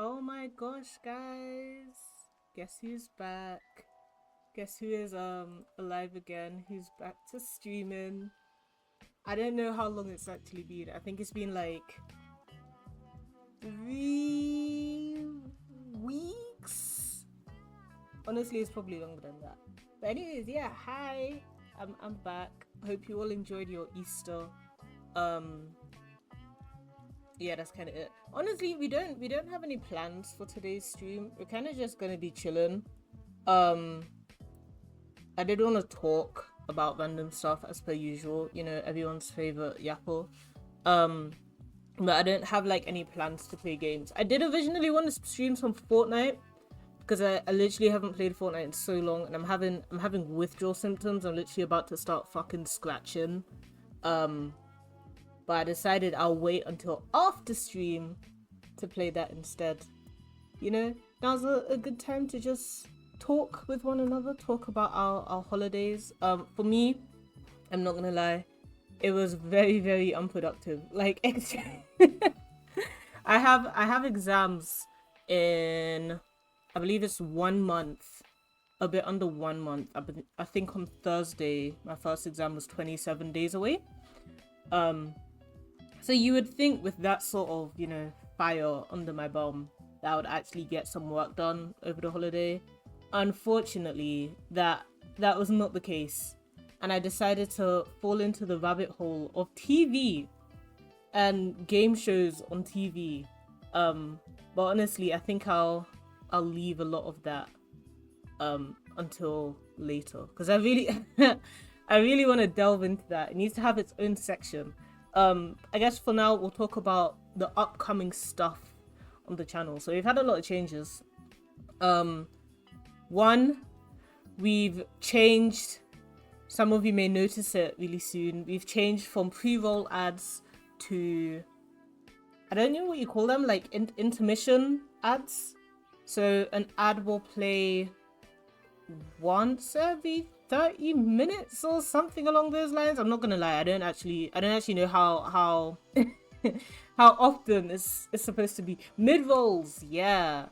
Oh my gosh, guys. Guess who's back? Guess who is alive again? Who's back to streaming? I don't know how long it's actually been. I think it's been like 3 weeks. Honestly, it's probably longer than that. But anyways, yeah, hi. I'm back. Hope you all enjoyed your Easter. Um yeah, that's kind of it. Honestly, we don't have any plans for today's stream. We're kind of just gonna be chilling. Um, I did want to talk about random stuff as per usual. You know, everyone's favorite Yapple. Um, but I don't have like any plans to play games. I did originally want to stream some Fortnite because I literally haven't played Fortnite in so long, and I'm having withdrawal symptoms. I'm literally about to start fucking scratching. Um, but I decided I'll wait until after stream to play that instead. You know, now's a good time to just talk with one another, talk about our holidays. For me, I'm not gonna lie, it was very, very unproductive. Like, I have exams in, I believe it's 1 month, a bit under 1 month. I think on Thursday, my first exam was 27 days away. Um, so you would think with that sort of, fire under my bum, that I would actually get some work done over the holiday. Unfortunately, that was not the case. And I decided to fall into the rabbit hole of TV and game shows on TV. But honestly, I think I'll leave a lot of that until later because I really I really want to delve into that. It needs to have its own section. I guess for now we'll talk about the upcoming stuff on the channel. So we've had a lot of changes. One, we've changed, some of you may notice it really soon, we've changed from pre-roll ads to, I don't know what you call them, like intermission ads. So an ad will play once every 30 minutes or something along those lines. I'm not gonna lie, I don't actually know how how often it's supposed to be. Mid rolls, yeah.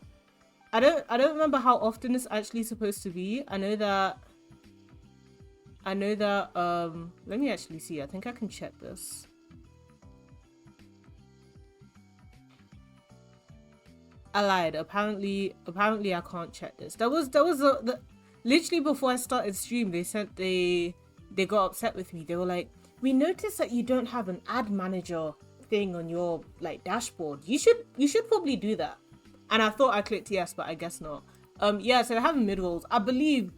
I don't remember how often it's actually supposed to be. I know that let me actually see. I think I can check this. I lied. Apparently I can't check this. Literally before I started stream, they got upset with me. They were like, "We noticed that you don't have an ad manager thing on your like dashboard. You should probably do that." And I thought I clicked yes, but I guess not. Yeah, so I have mid rolls. I believe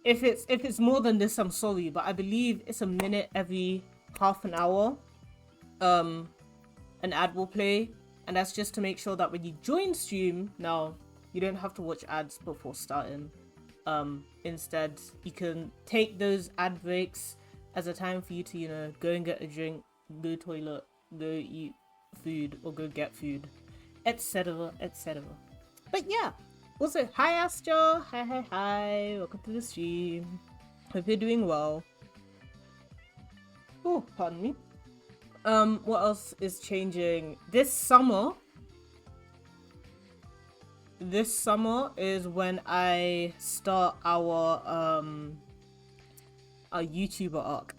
if it's more than this, I'm sorry, but I believe it's a minute every half an hour. An ad will play, and that's just to make sure that when you join stream, now you don't have to watch ads before starting. Instead, you can take those ad breaks as a time for you to, go and get a drink, go toilet, go eat food, or go get food, etc., etc. But yeah, also, hi Astro, hi, welcome to the stream. Hope you're doing well. Oh, pardon me. What else is changing this summer? This summer is when I start our YouTuber arc.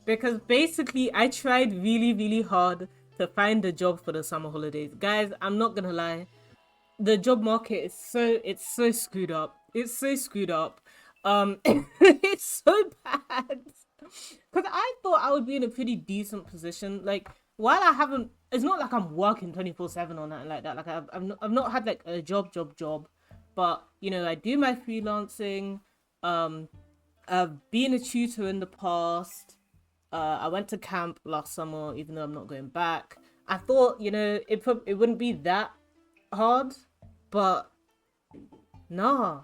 Because basically I tried really, really hard to find a job for the summer holidays. Guys, I'm not gonna lie. The job market is so screwed up. It's so screwed up. It's so bad. Because I thought I would be in a pretty decent position. Like, while I haven't, it's not like I'm working 24/7 or nothing like that. Like, I've not had like a job. But, I do my freelancing. I've been a tutor in the past. I went to camp last summer, even though I'm not going back. I thought, it wouldn't be that hard, but nah,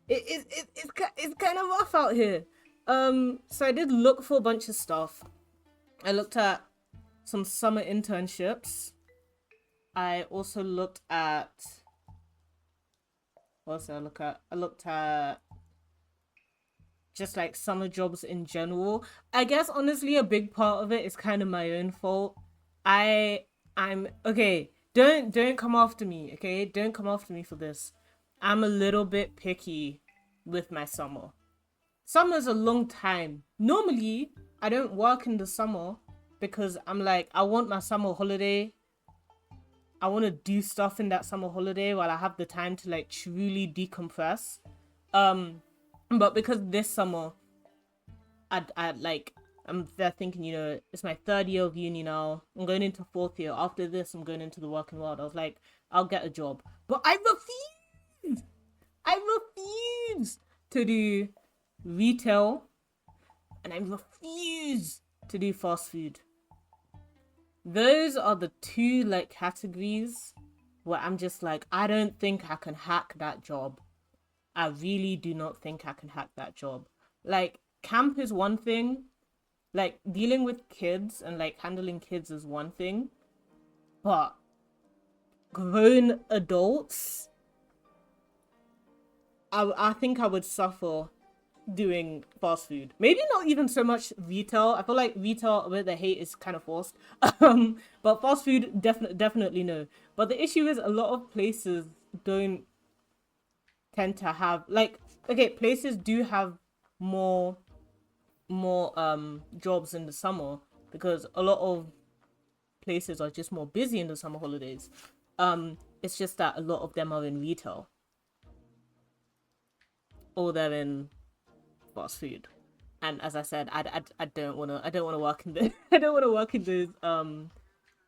it's kind of rough out here. So I did look for a bunch of stuff. I looked at some summer internships. I also looked at, what else did I look at? I looked at just like summer jobs in general. I guess honestly a big part of it is kind of my own fault. I'm okay. don't come after me, okay? Don't come after me for this. I'm a little bit picky with my summer. Summer's a long time. Normally, I don't work in the summer because I'm like, I want my summer holiday. I want to do stuff in that summer holiday while I have the time to like truly decompress. But because this summer, I'm there thinking, it's my third year of uni now. I'm going into fourth year. After this, I'm going into the working world. I was like, I'll get a job. But I refuse! I refuse to do retail. And I refuse to do fast food. Those are the two, like, categories where I'm just like, I don't think I can hack that job. I really do not think I can hack that job. Like, camp is one thing. Like, dealing with kids and, like, handling kids is one thing. But grown adults, I think I would suffer doing fast food. Maybe not even so much retail. I feel like retail, where the hate is kind of forced. But fast food, definitely no. But the issue is a lot of places don't tend to have, like, okay, places do have more jobs in the summer because a lot of places are just more busy in the summer holidays. It's just that a lot of them are in retail or they're in fast food. And as I said, I don't want to work in I don't want to work in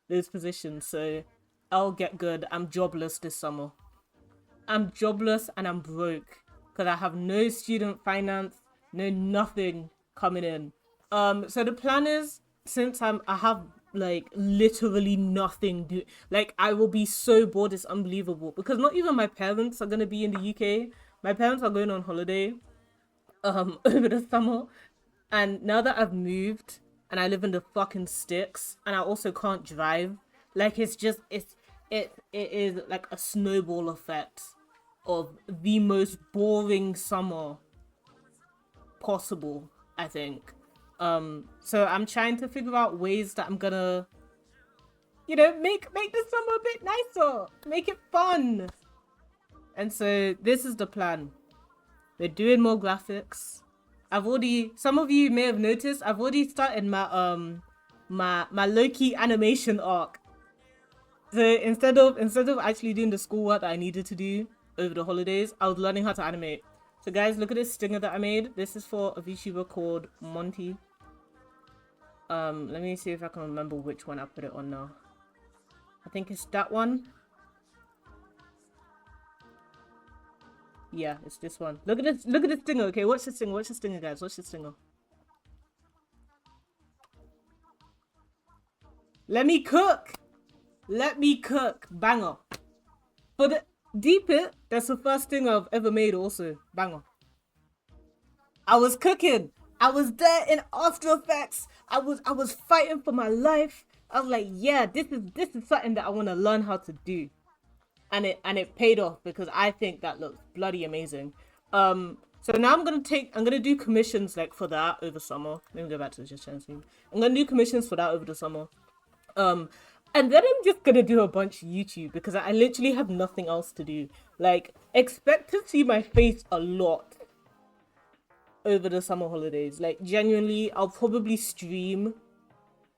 those positions. So I'll get good. I'm jobless this summer. I'm jobless and I'm broke because I have no student finance, no nothing coming in. So the plan is, since I have like literally nothing like, I will be so bored, it's unbelievable, because not even my parents are gonna be in the UK. My parents are going on holiday over the summer, and now that I've moved and I live in the fucking sticks and I also can't drive, like, it is like a snowball effect of the most boring summer possible, I think. So I'm trying to figure out ways that I'm gonna, make the summer a bit nicer, make it fun. And so this is the plan. We're doing more graphics. Some of you may have noticed, I've already started my low-key animation arc. So instead of actually doing the schoolwork that I needed to do over the holidays, I was learning how to animate. So guys, look at this stinger that I made. This is for a VTuber called Monty. Let me see if I can remember which one I put it on now. I think it's that one. Yeah, it's this one. Look at this stinger, okay? Watch the stinger, guys. Watch the stinger. Let me cook! Banger. For the deep it, that's the first thing I've ever made also. Banger. I was cooking. I was there in After Effects. I was fighting for my life. I was like, yeah, this is something that I want to learn how to do. And it paid off because I think that looks bloody amazing. So now I'm gonna do commissions like for that over summer. Let me go back to the just channel screen. I'm gonna do commissions for that over the summer. And then I'm just gonna do a bunch of YouTube because I literally have nothing else to do. Like, expect to see my face a lot over the summer holidays. Like, genuinely, I'll probably stream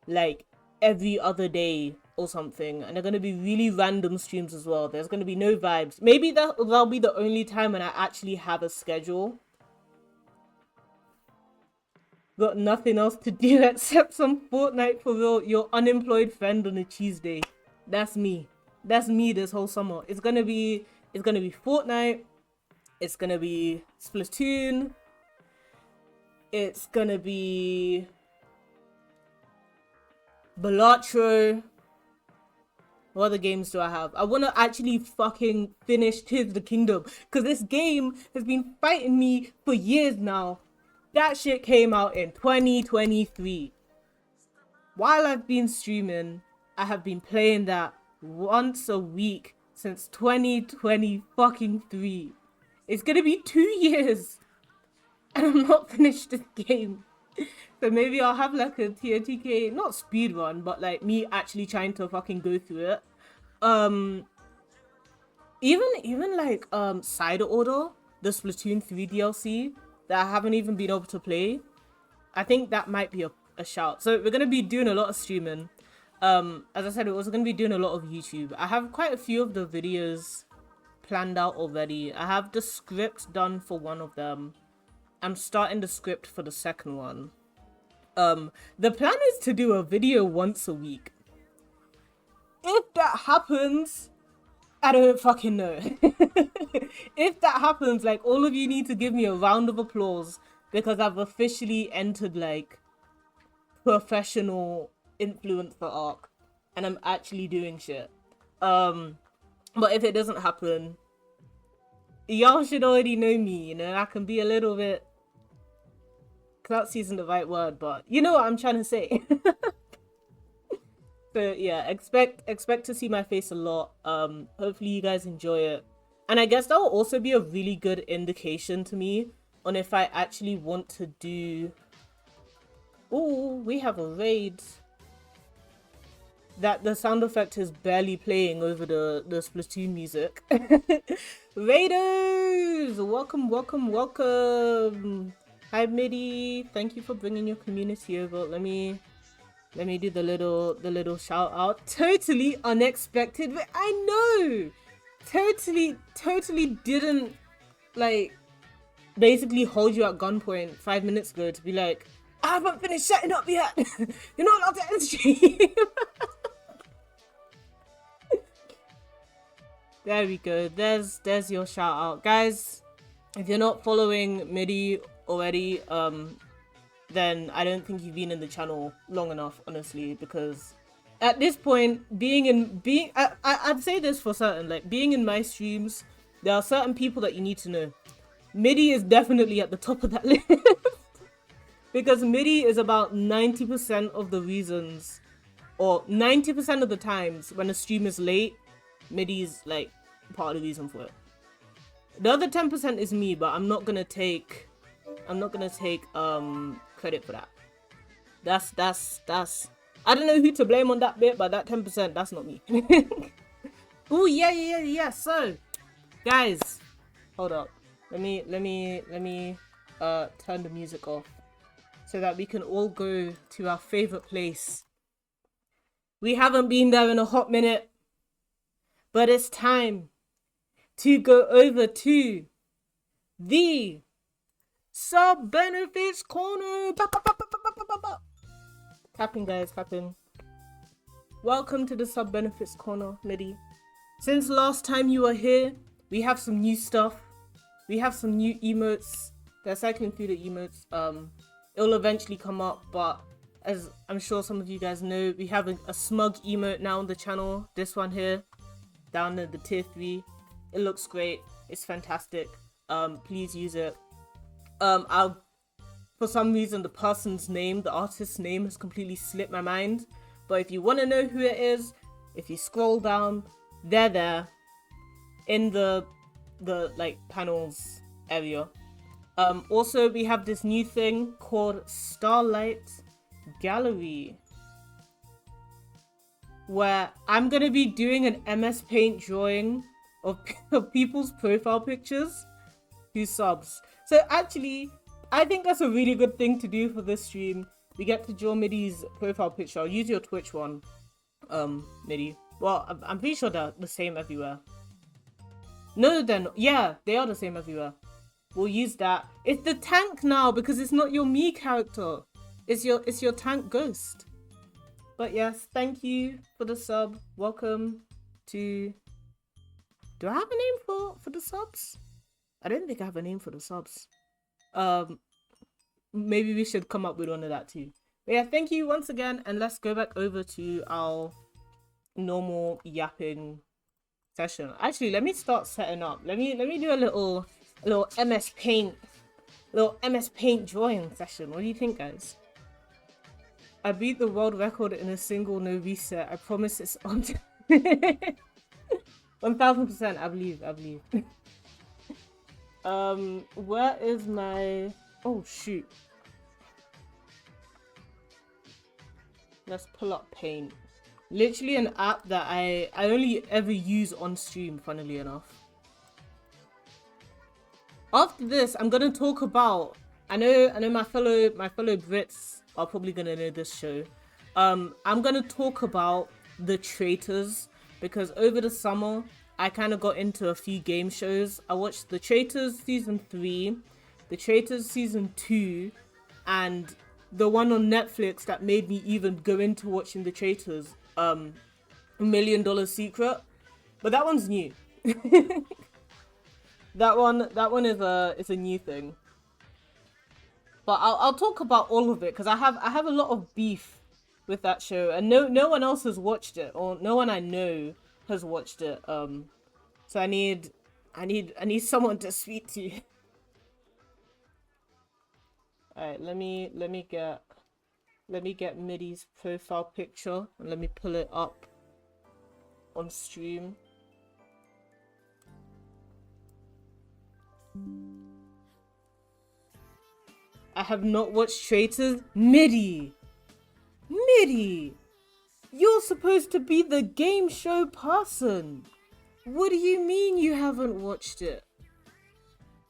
like every other day or something, and they're gonna be really random streams as well. There's gonna be no vibes. Maybe that'll be the only time when I actually have a schedule. Got nothing else to do except some Fortnite for real. Your unemployed friend on a Tuesday. That's me. That's me this whole summer. It's gonna be Fortnite. It's gonna be Splatoon. It's gonna be Balatro. What other games do I have? I want to actually fucking finish Tears of the Kingdom, because this game has been fighting me for years now. That shit came out in 2023. While I've been streaming, I have been playing that once a week since 2020 fucking 3. It's gonna be 2 years and I'm not finished this game. So maybe I'll have like a TOTK, not speedrun, but like me actually trying to fucking go through it. Even like Side Order, the Splatoon 3 DLC that I haven't even been able to play. I think that might be a shout. So we're gonna be doing a lot of streaming. As I said, we're also gonna be doing a lot of YouTube. I have quite a few of the videos planned out already. I have the script done for one of them. I'm starting the script for the second one. The plan is to do a video once a week. If that happens, I don't fucking know. If that happens, like, all of you need to give me a round of applause because I've officially entered like professional influencer arc and I'm actually doing shit. But if it doesn't happen, y'all should already know me, you know. I can be a little bit, klutzy isn't the right word, but you know what I'm trying to say. So yeah, expect to see my face a lot. Hopefully you guys enjoy it, and I guess that will also be a really good indication to me on if I actually want to do. Oh, we have a raid. That the sound effect is barely playing over the Splatoon music. Raiders, welcome. Hi Midi, thank you for bringing your community over. Let me do the little shout out. Totally unexpected, but I know, totally didn't like basically hold you at gunpoint 5 minutes ago to be like, I haven't finished setting up yet. You're not allowed to end stream. There we go. There's your shout out, guys. If you're not following Midi already, then I don't think you've been in the channel long enough, honestly, because at this point, I'd say this for certain, like, being in my streams, there are certain people that you need to know. Midi is definitely at the top of that list. Because Midi is about 90% of the reasons, or 90% of the times when a stream is late, Midi is like part of the reason for it. The other 10% is me, but I'm not gonna take credit for that. That's I don't know who to blame on that bit, but that 10%, that's not me. Oh yeah. So, guys, hold up. Let me turn the music off so that we can all go to our favorite place. We haven't been there in a hot minute, but it's time to go over to the sub benefits corner. Clapping, guys, clapping. Welcome to the sub benefits corner, Midi. Since last time you were here, we have some new stuff. We have some new emotes. They're cycling through the emotes. It'll eventually come up, but as I'm sure some of you guys know, we have a smug emote now on the channel. This one here, down at the tier 3. It looks great. It's fantastic. Please use it. For some reason, the person's name, the artist's name, has completely slipped my mind. But if you want to know who it is, if you scroll down, they're there in the like panels area. Also, we have this new thing called Starlight Gallery, where I'm gonna be doing an MS Paint drawing of people's profile pictures who subs. So actually, I think that's a really good thing to do for this stream. We get to draw Midi's profile picture. I'll use your Twitch one, Midi. Well, I'm pretty sure they're the same everywhere. No, they're not. Yeah, they are the same everywhere. We'll use that. It's the tank now because it's not your me character. It's your tank ghost. But yes, thank you for the sub. Welcome to... Do I have a name for the subs? I don't think I have a name for the subs. Maybe we should come up with one of that too. But yeah, thank you once again, and let's go back over to our normal yapping session. Actually, let me start setting up. Let me do a little MS Paint drawing session. What do you think, guys? I beat the world record in a single no reset. I promise it's on. 1000%. I believe. Where is my... Oh, shoot. Let's pull up Paint. Literally an app that I only ever use on stream, funnily enough. After this, I'm gonna talk about. I know my fellow Brits are probably gonna know this show. I'm gonna talk about The Traitors because over the summer I kind of got into a few game shows. I watched The Traitors season 3, The Traitors season 2, and the one on Netflix that made me even go into watching The Traitors, $1 Million Secret. But that one's new. That one is a new thing. But I'll talk about all of it because I have a lot of beef with that show, and no one else has watched it, or no one I know has watched it. So I need someone to speak to. All right, let me get Midi's profile picture and let me pull it up on stream. I have not watched Traitors. Midi, you're supposed to be the game show person. What do you mean you haven't watched it?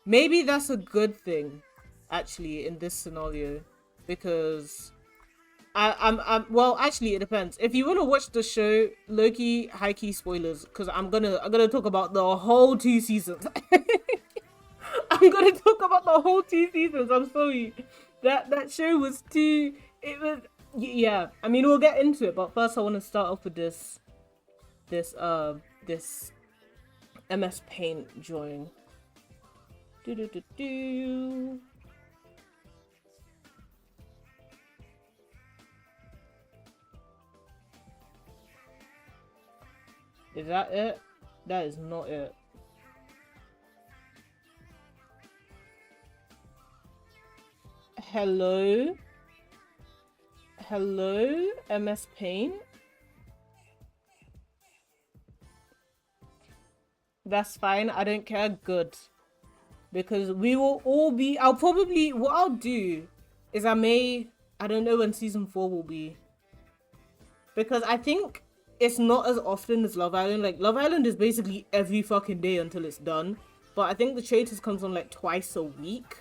Maybe that's a good thing, actually, in this scenario, because well, actually, it depends. If you want to watch the show, low-key, high-key spoilers, because I'm gonna talk about the whole 2 seasons. I'm gonna talk about the whole 2 seasons. I'm sorry, that show was too. It was, yeah. I mean, we'll get into it, but first I want to start off with this MS Paint drawing. Do do do do. Is that it? That is not it. Hello? Hello, MS Paint? That's fine, I don't care. Good. Because we will all be... what I'll do is I don't know when season 4 will be. Because I think it's not as often as Love Island. Like, Love Island is basically every fucking day until it's done. But I think The Traitors comes on like twice a week.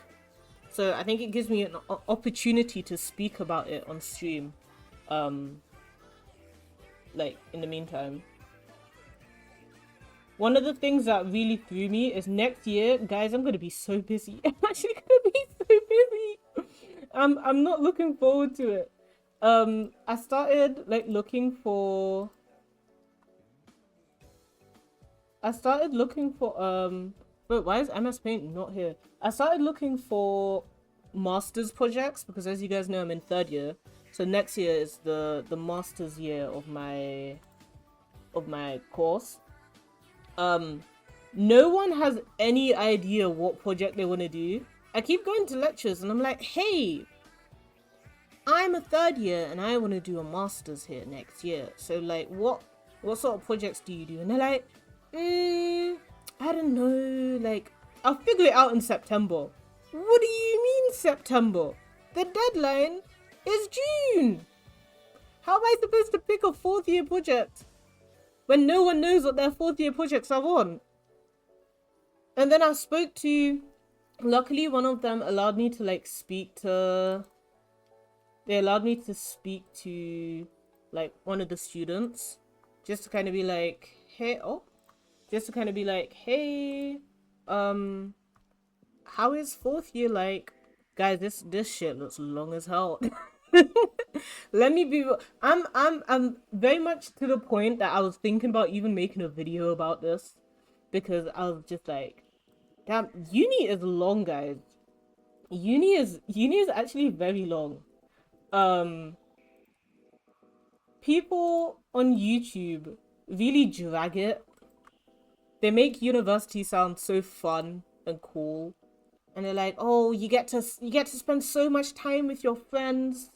So I think it gives me an opportunity to speak about it on stream. Like, in the meantime. One of the things that really threw me is next year, guys, I'm gonna be so busy. I'm actually gonna be so busy. I'm not looking forward to it. I started like looking for wait, why is MS Paint not here? I started looking for master's projects because, as you guys know, I'm in 3rd year. So next year is the master's year of my course. No one has any idea what project they want to do. I keep going to lectures and I'm like, hey, I'm a 3rd year and I want to do a master's here next year. So like, what sort of projects do you do? And they're like, I don't know, like, I'll figure it out in September. What do you mean September? The deadline is June. How am I supposed to pick a 4th year project when no one knows what their 4th year projects are on? And then I spoke to, luckily one of them allowed me to like they allowed me to speak to like one of the students just to kind of be like, hey, how is 4th year like? Guys, this shit looks long as hell. Let me be. I'm very much to the point that I was thinking about even making a video about this because I was just like, damn, uni is long, guys. Uni is actually very long. People on YouTube really drag it. They make university sound so fun and cool. And they're like, oh, you get to spend so much time with your friends.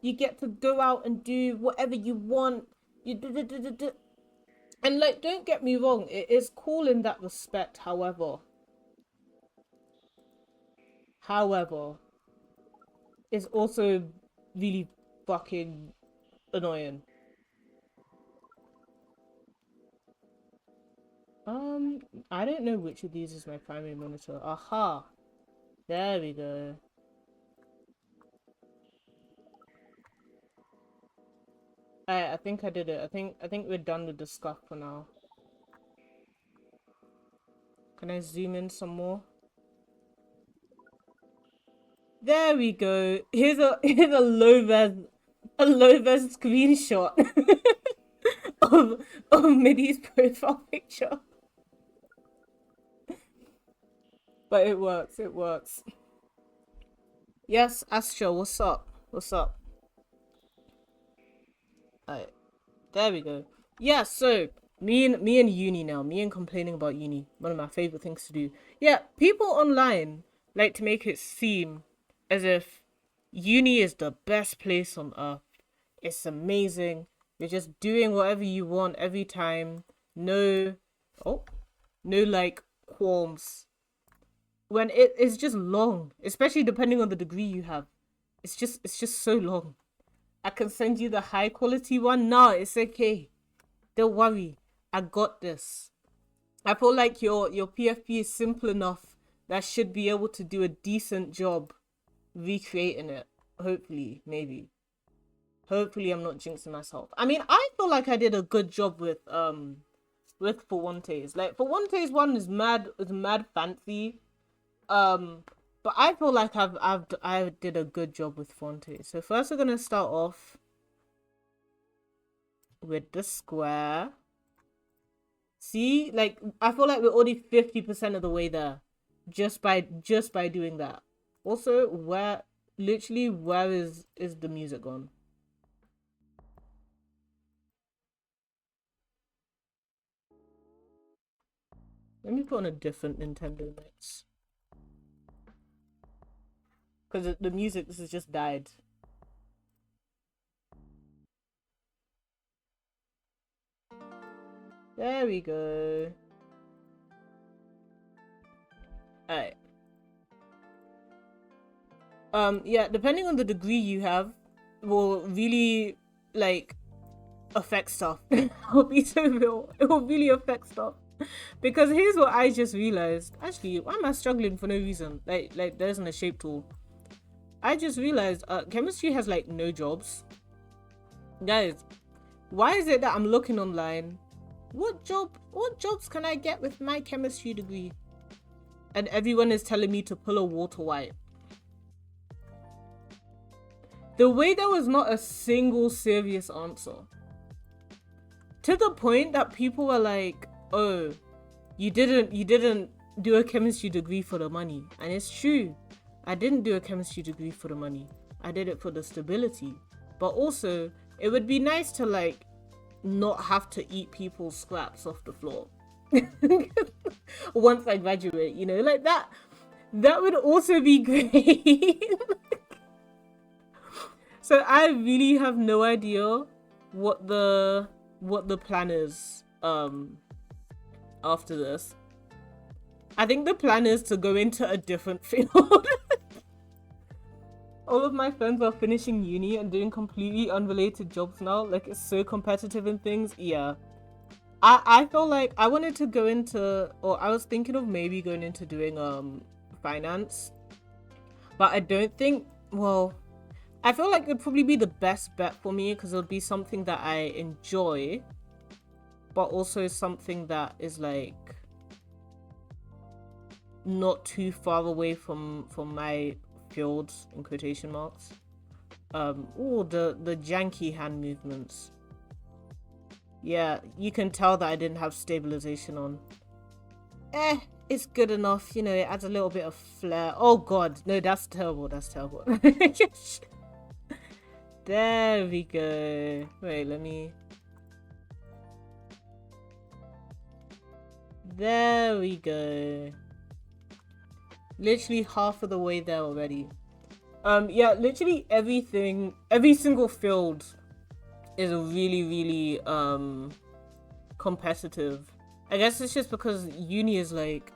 You get to go out and do whatever you want. And like, don't get me wrong, it is cool in that respect. However, it's also really fucking annoying. I don't know which of these is my primary monitor. Aha! There we go. I think I did it. I think we're done with the scuff for now. Can I zoom in some more? There we go. Here's a low res screenshot of Middy's profile picture. But it works, it works. Yes, Astro, what's up? What's up? Alright, there we go. Yeah, so me and uni now. Me and complaining about uni. One of my favorite things to do. Yeah, people online like to make it seem as if uni is the best place on earth. It's amazing. You're just doing whatever you want every time. No, oh, no like qualms. When it is just long, especially depending on the degree you have. It's just so long. I can send you the high quality one. No, it's okay. Don't worry. I got this. I feel like your PFP is simple enough that I should be able to do a decent job recreating it. Hopefully, maybe. Hopefully I'm not jinxing myself. I mean, I feel like I did a good job with Fuante's. Like Fuante's one is mad fancy. But I feel like I did a good job with Fuante's. So first we're gonna start off with the square. See, like I feel like we're already 50% of the way there just by doing that. Also, where is the music gone? Let me put on a different Nintendo mix. Because the music has just died. There we go. Alright. Yeah, depending on the degree you have, will really, like, affect stuff. I'll be so real. It will really affect stuff. Because here's what I just realized. Actually, why am I struggling for no reason? Like there isn't a shape tool. I just realized chemistry has like no jobs. Guys, why is it that I'm looking online? What jobs can I get with my chemistry degree? And everyone is telling me to pull a water white. The way there was not a single serious answer. To the point that people were like, oh, you didn't do a chemistry degree for the money. And it's true. I didn't do a chemistry degree for the money. I did it for the stability. But also, it would be nice to like not have to eat people's scraps off the floor. Once I graduate, you know, like that would also be great. So I really have no idea what the plan is after this. I think the plan is to go into a different field. All of my friends are finishing uni and doing completely unrelated jobs now. Like, it's so competitive in things. Yeah. I feel like I wanted to go into, or I was thinking of maybe going into doing finance. But I don't think, well, I feel like it'd probably be the best bet for me because it would be something that I enjoy, but also something that is like not too far away from my field, in quotation marks. Oh, the janky hand movements. Yeah, you can tell that I didn't have stabilization on. It's good enough, you know, it adds a little bit of flair. Oh god, no, that's terrible, that's terrible. There we go. Wait, let me... There we go. Literally half of the way there already. Yeah, literally everything, every single field is really, really, competitive. I guess it's just because uni is like...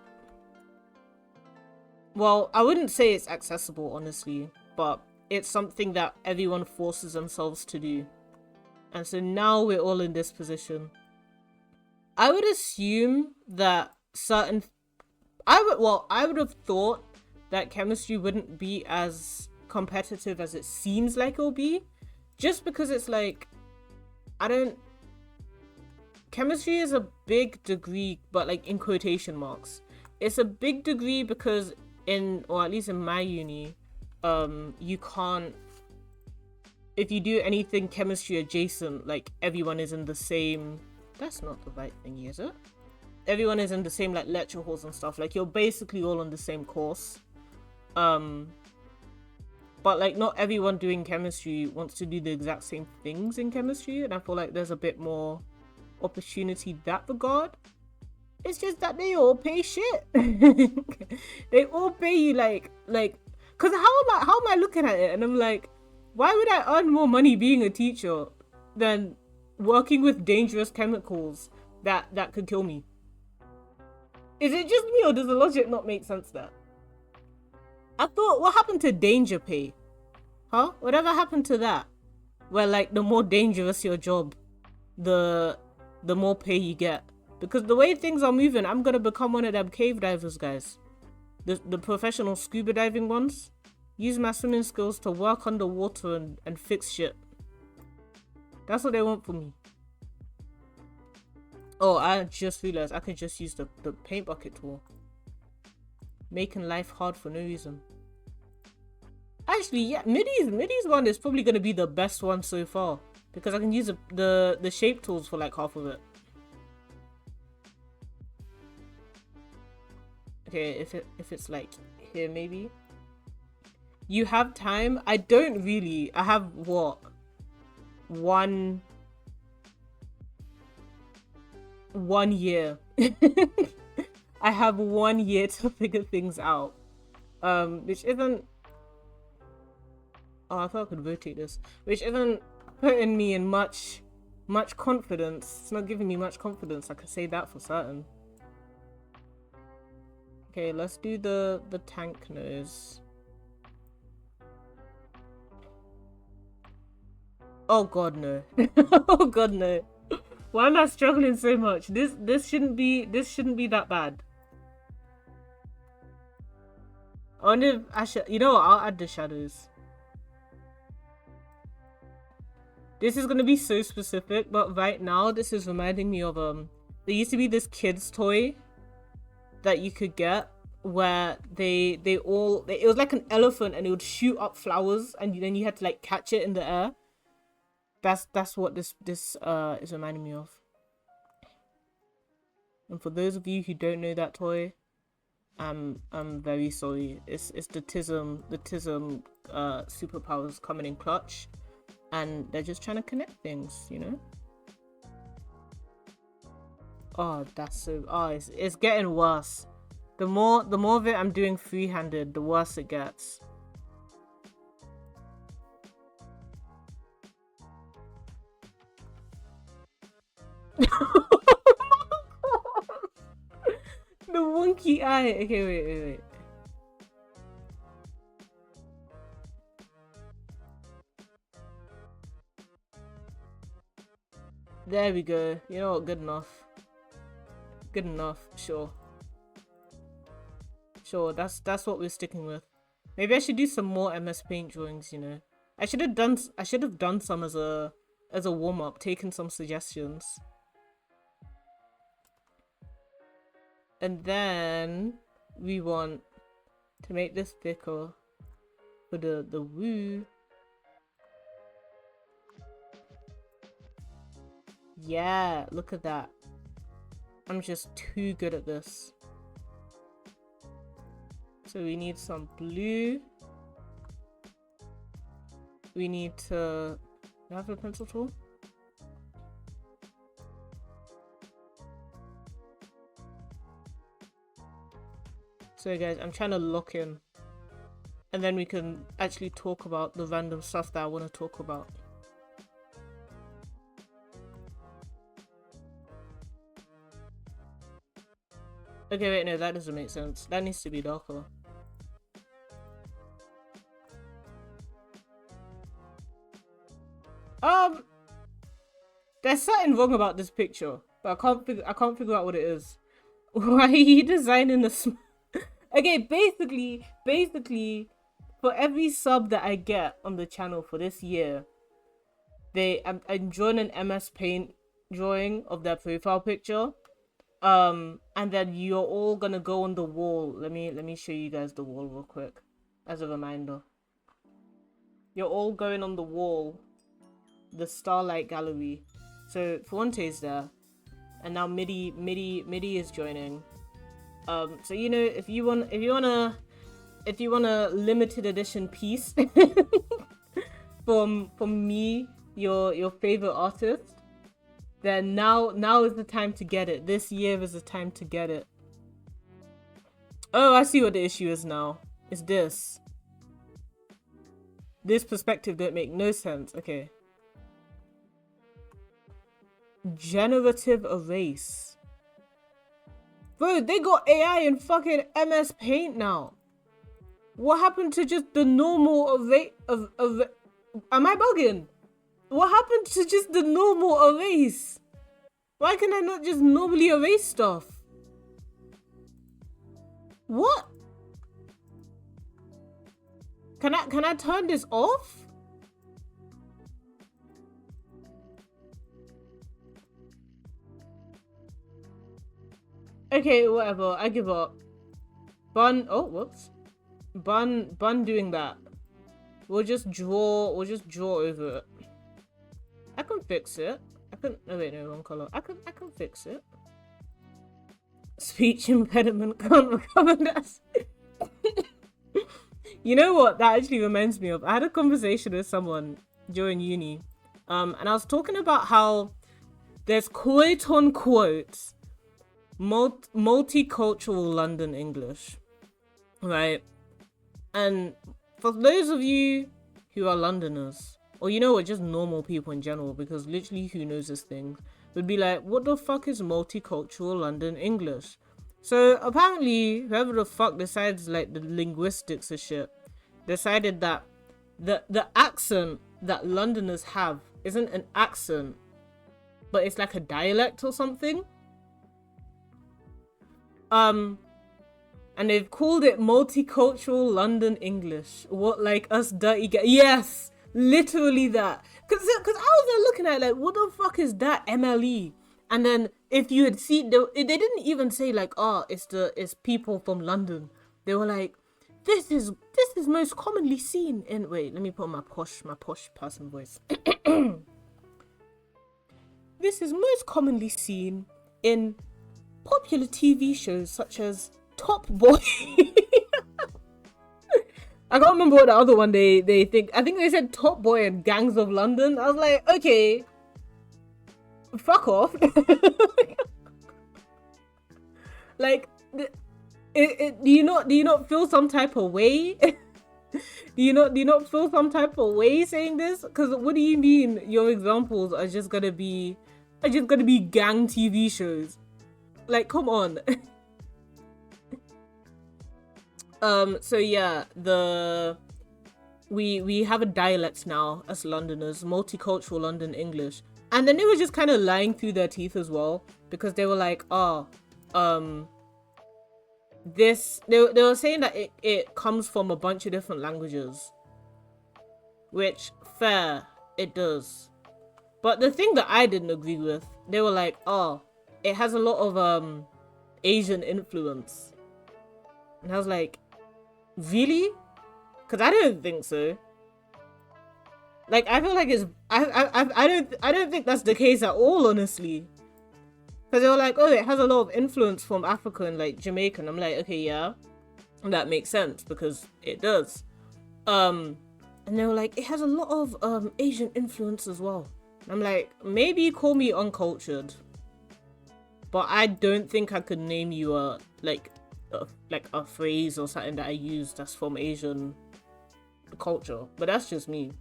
Well, I wouldn't say it's accessible, honestly, but it's something that everyone forces themselves to do. And so now we're all in this position. I would assume that certain I would have thought that chemistry wouldn't be as competitive as it seems like it'll be, just because it's like I don't chemistry is a big degree, but like in quotation marks. It's a big degree because or at least in my uni, you can't if you do anything chemistry adjacent, like everyone is in the same. That's not the right thing, is it? Everyone is in the same like lecture halls and stuff. Like you're basically all on the same course. Um, but like not everyone doing chemistry wants to do the exact same things in chemistry, and I feel like there's a bit more opportunity that regard. It's just that they all pay shit. They all pay you cause how am I looking at it and I'm like, why would I earn more money being a teacher than working with dangerous chemicals that could kill me? Is it just me or does the logic not make sense there? I thought, what happened to danger pay? Huh? Whatever happened to that? Where like the more dangerous your job, the more pay you get. Because the way things are moving, I'm gonna become one of them cave divers, guys. The professional scuba diving ones. Use my swimming skills to work underwater and fix shit. That's what they want from me. Oh, I just realized I could just use the paint bucket tool. Making life hard for no reason. Actually, yeah, Midi's one is probably gonna be the best one so far. Because I can use the shape tools for like half of it. Okay, if it's like here maybe. You have time? I don't really. I have what? One year. I have 1 year to figure things out. Which isn't. Oh, I thought I could rotate this. Which isn't putting me in much confidence. It's not giving me much confidence. I can say that for certain. Okay, let's do the tank nose. Oh god, no. Oh god, no. Why am I struggling so much? This shouldn't be that bad. I wonder if I should, you know what, I'll add the shadows. This is gonna be so specific, but right now this is reminding me of there used to be this kid's toy that you could get where it was like an elephant and it would shoot up flowers and then you had to like catch it in the air. That's what this is reminding me of. And for those of you who don't know that toy, I'm very sorry. It's the TISM superpowers coming in clutch, and they're just trying to connect things, you know. Oh, that's so. Oh, it's getting worse. The more of it I'm doing free-handed, the worse it gets. The wonky eye. Okay, wait. There we go. You know what? Good enough. Good enough. Sure. That's what we're sticking with. Maybe I should do some more MS Paint drawings. You know, I should have done some as a warm up, taken some suggestions. And then we want to make this thicker for the woo. Yeah, look at that. I'm just too good at this. So we need some blue. We need to... Do I have a pencil tool? So guys, I'm trying to lock in. And then we can actually talk about the random stuff that I want to talk about. Okay, wait, no, that doesn't make sense. That needs to be darker. There's something wrong about this picture. but I can't figure out what it is. Why are you designing a Okay, basically, for every sub that I get on the channel for this year, I'm drawing an MS Paint drawing of their profile picture. And then you're all gonna go on the wall. Let me show you guys the wall real quick, as a reminder. You're all going on the wall, the Starlight Gallery. So Fuente's there, and now Midi is joining. So you know, if you want a limited edition piece from me, your favorite artist, then now is the time to get it. This year is the time to get it. Oh, I see what the issue is now. It's this. This perspective don't make no sense. Okay. Generative erase. Bro, they got AI in fucking MS Paint now. What happened to just the normal erase? Am I bugging? What happened to just the normal erase? Why can I not just normally erase stuff? What? Can I turn this off? Okay, whatever. I give up. Bun. Oh, whoops. Bun doing that. We'll just draw over it. I can fix it. Oh wait, no, wrong color. I can fix it. Speech impediment can't recover that. You know what? That actually reminds me of. I had a conversation with someone during uni, and I was talking about how there's quote unquote multicultural London English, right? And for those of you who are Londoners, or you know what, just normal people in general, because literally who knows this thing, would be like, what the fuck is multicultural London English? So apparently, whoever the fuck decides like the linguistics of shit, decided that the accent that Londoners have isn't an accent, but it's like a dialect or something. And they've called it multicultural London English. What, like us dirty guys? Yes, literally that. Cause I was there looking at it like, what the fuck is that MLE? And then if you had seen, they didn't even say like, oh, it's people from London. They were like, this is most commonly seen in. Wait, let me put my posh person voice. This is most commonly seen in popular TV shows such as Top Boy. I can't remember what the other one they think. I think they said Top Boy and Gangs of London. I was like, okay, fuck off. Like, do you not feel some type of way? do you not feel some type of way saying this? Because what do you mean your examples are just gonna be gang TV shows? Like, come on. So yeah, we have a dialect now as Londoners, multicultural London English. And then they were just kind of lying through their teeth as well, because they were like, they were saying that it comes from a bunch of different languages, which fair, it does. But the thing that I didn't agree with, they were like, it has a lot of Asian influence. And I was like, really? Because I don't think so. Like, I feel like it's I don't think that's the case at all, honestly. Because they were like, it has a lot of influence from Africa and like Jamaican. I'm like, okay, yeah, that makes sense because it does. And they were like, it has a lot of Asian influence as well. I'm like, maybe call me uncultured, but I don't think I could name you a phrase or something that I use that's from Asian culture. But that's just me.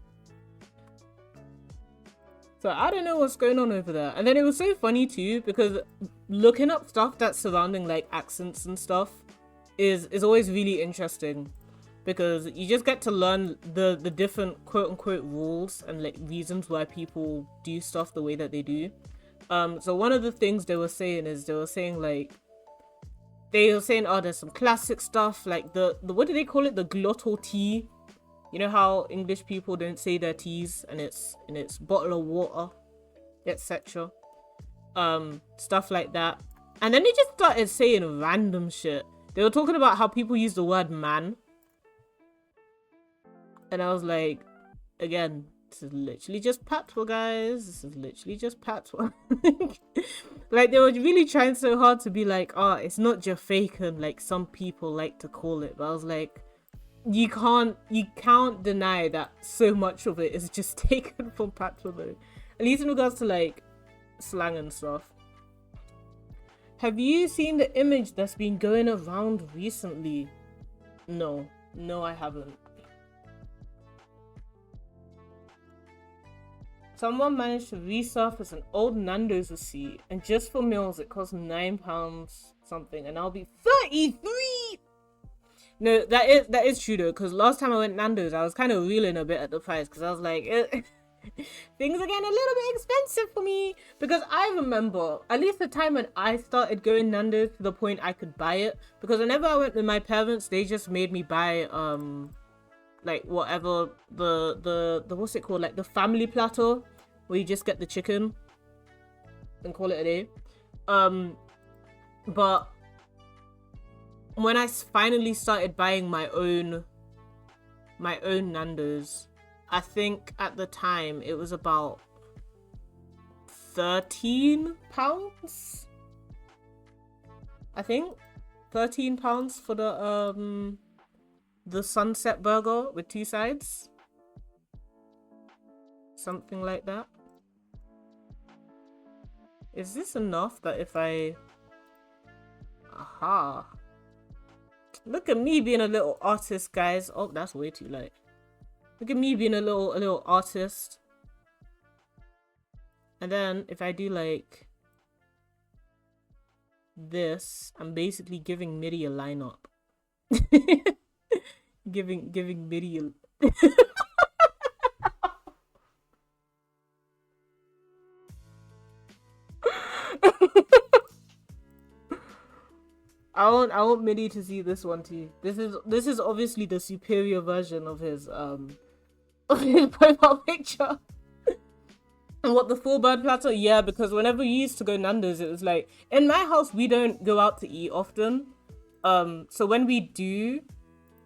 So I don't know what's going on over there. And then it was so funny too, because looking up stuff that's surrounding like accents and stuff is always really interesting, because you just get to learn the different quote unquote rules and like reasons why people do stuff the way that they do. So one of the things they were saying is oh, there's some classic stuff like the what do they call it, the glottal tea. You know how English people don't say their teas, and it's bottle of water, etc. Stuff like that. And then they just started saying random shit. They were talking about how people use the word man. And I was like, again, this is literally just patois, guys. This is literally just patois. Like, they were really trying so hard to be like, oh, it's not Jafaican like some people like to call it. But I was like, you can't deny that so much of it is just taken from patois though. At least in regards to like slang and stuff. Have you seen the image that's been going around recently? No, I haven't. Someone managed to resurface an old Nando's receipt, and just for meals it cost £9 something, and I'll be 33. No, that is true though, because last time I went Nando's, I was kind of reeling a bit at the price, because I was like, things are getting a little bit expensive for me. Because I remember, at least the time when I started going Nando's to the point I could buy it, because whenever I went with my parents, they just made me buy like whatever the what's it called, like the family platter, where you just get the chicken and call it a day. But when I finally started buying my own Nando's, I think at the time it was about £13. I think £13 for the sunset burger with 2 sides, something like that. Is this enough that if I look at me being a little artist, guys. Oh, that's way too light. Look at me being a little artist. And then if I do like this, I'm basically giving MIDI a lineup. giving MIDI a I want MIDI to see this one too. This is obviously the superior version of his profile picture. And what, the full bird platter? Yeah, because whenever we used to go Nando's, it was like, in my house we don't go out to eat often. So when we do,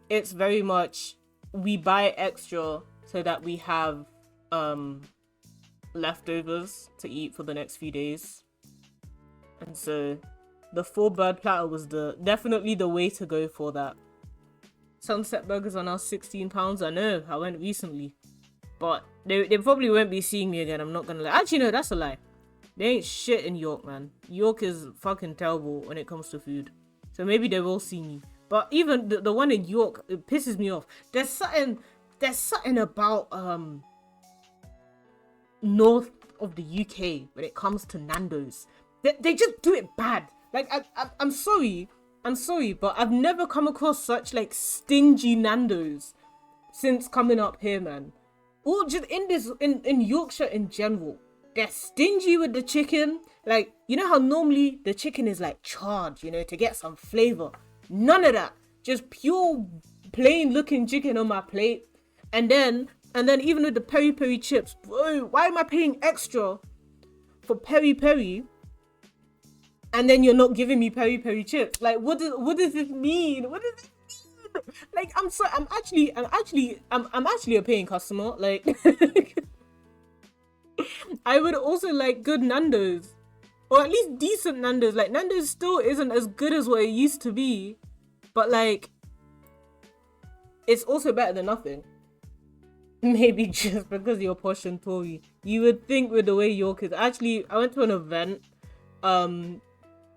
it's very much we buy extra so that we have leftovers to eat for the next few days. And so the full bird platter was definitely the way to go for that. Sunset burgers are now £16. I know, I went recently. But they probably won't be seeing me again, I'm not gonna lie. Actually, no, that's a lie. They ain't shit in York, man. York is fucking terrible when it comes to food. So maybe they will see me. But even the one in York, it pisses me off. There's something about north of the UK when it comes to Nando's. They just do it bad. Like, I'm sorry, but I've never come across such like stingy Nando's since coming up here, man. Or just in Yorkshire in general, they're stingy with the chicken. Like, you know how normally the chicken is like charred, you know, to get some flavor. None of that. Just pure plain looking chicken on my plate. And then even with the peri peri chips, bro, why am I paying extra for peri peri? And then you're not giving me peri peri chips. Like, what does this mean? What does this mean? Like, I'm actually a paying customer. Like, I would also like good Nando's, or at least decent Nando's. Like, Nando's still isn't as good as what it used to be, but like, it's also better than nothing. Maybe just because you're posh and Tory, you would think with the way York is. Actually, I went to an event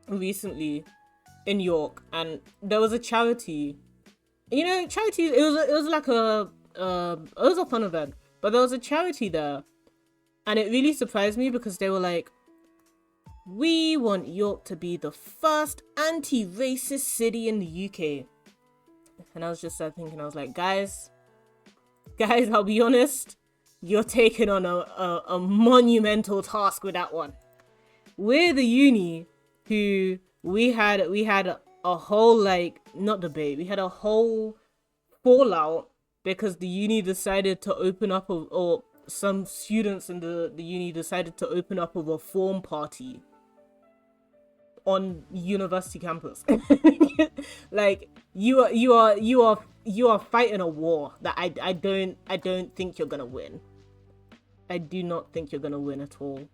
recently in York, and there was a charity. You know, charities. It was like it was a fun event, but there was a charity there, and it really surprised me because they were like, "We want York to be the first anti-racist city in the UK," and I was just thinking, I was like, guys, I'll be honest, you're taking on a monumental task with that one. we're the uni who we had a whole, like, not debate, we had a whole fallout because the uni decided to open up or some students in the uni decided to open up a reform party on university campus. Like, you are fighting a war that I don't think you're gonna win. I do not think you're gonna win at all.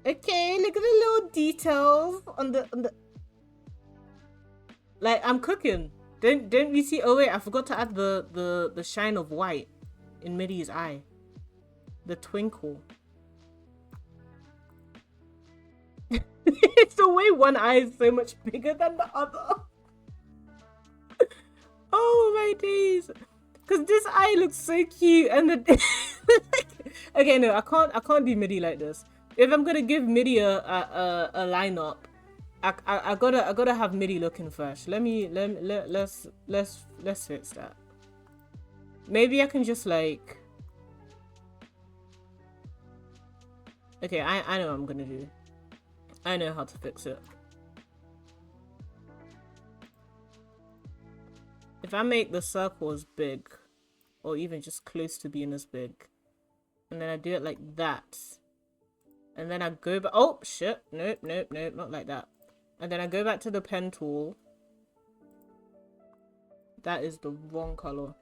Okay, look at the little details on the like, I'm cooking. Don't we see? Oh wait, I forgot to add the shine of white in Middy's eye. The twinkle. It's the way one eye is so much bigger than the other. Oh my days. Cause this eye looks so cute and the okay, no, I can't do Middy like this. If I'm gonna give Middy a lineup, I gotta have Middy looking fresh. Let's fix that. Maybe I can just like, okay, I know what I'm gonna do. I know how to fix it. If I make the circle as big, or even just close to being as big, and then I do it like that, and then I go back, oh shit, nope, not like that. And then I go back to the pen tool. That is the wrong color.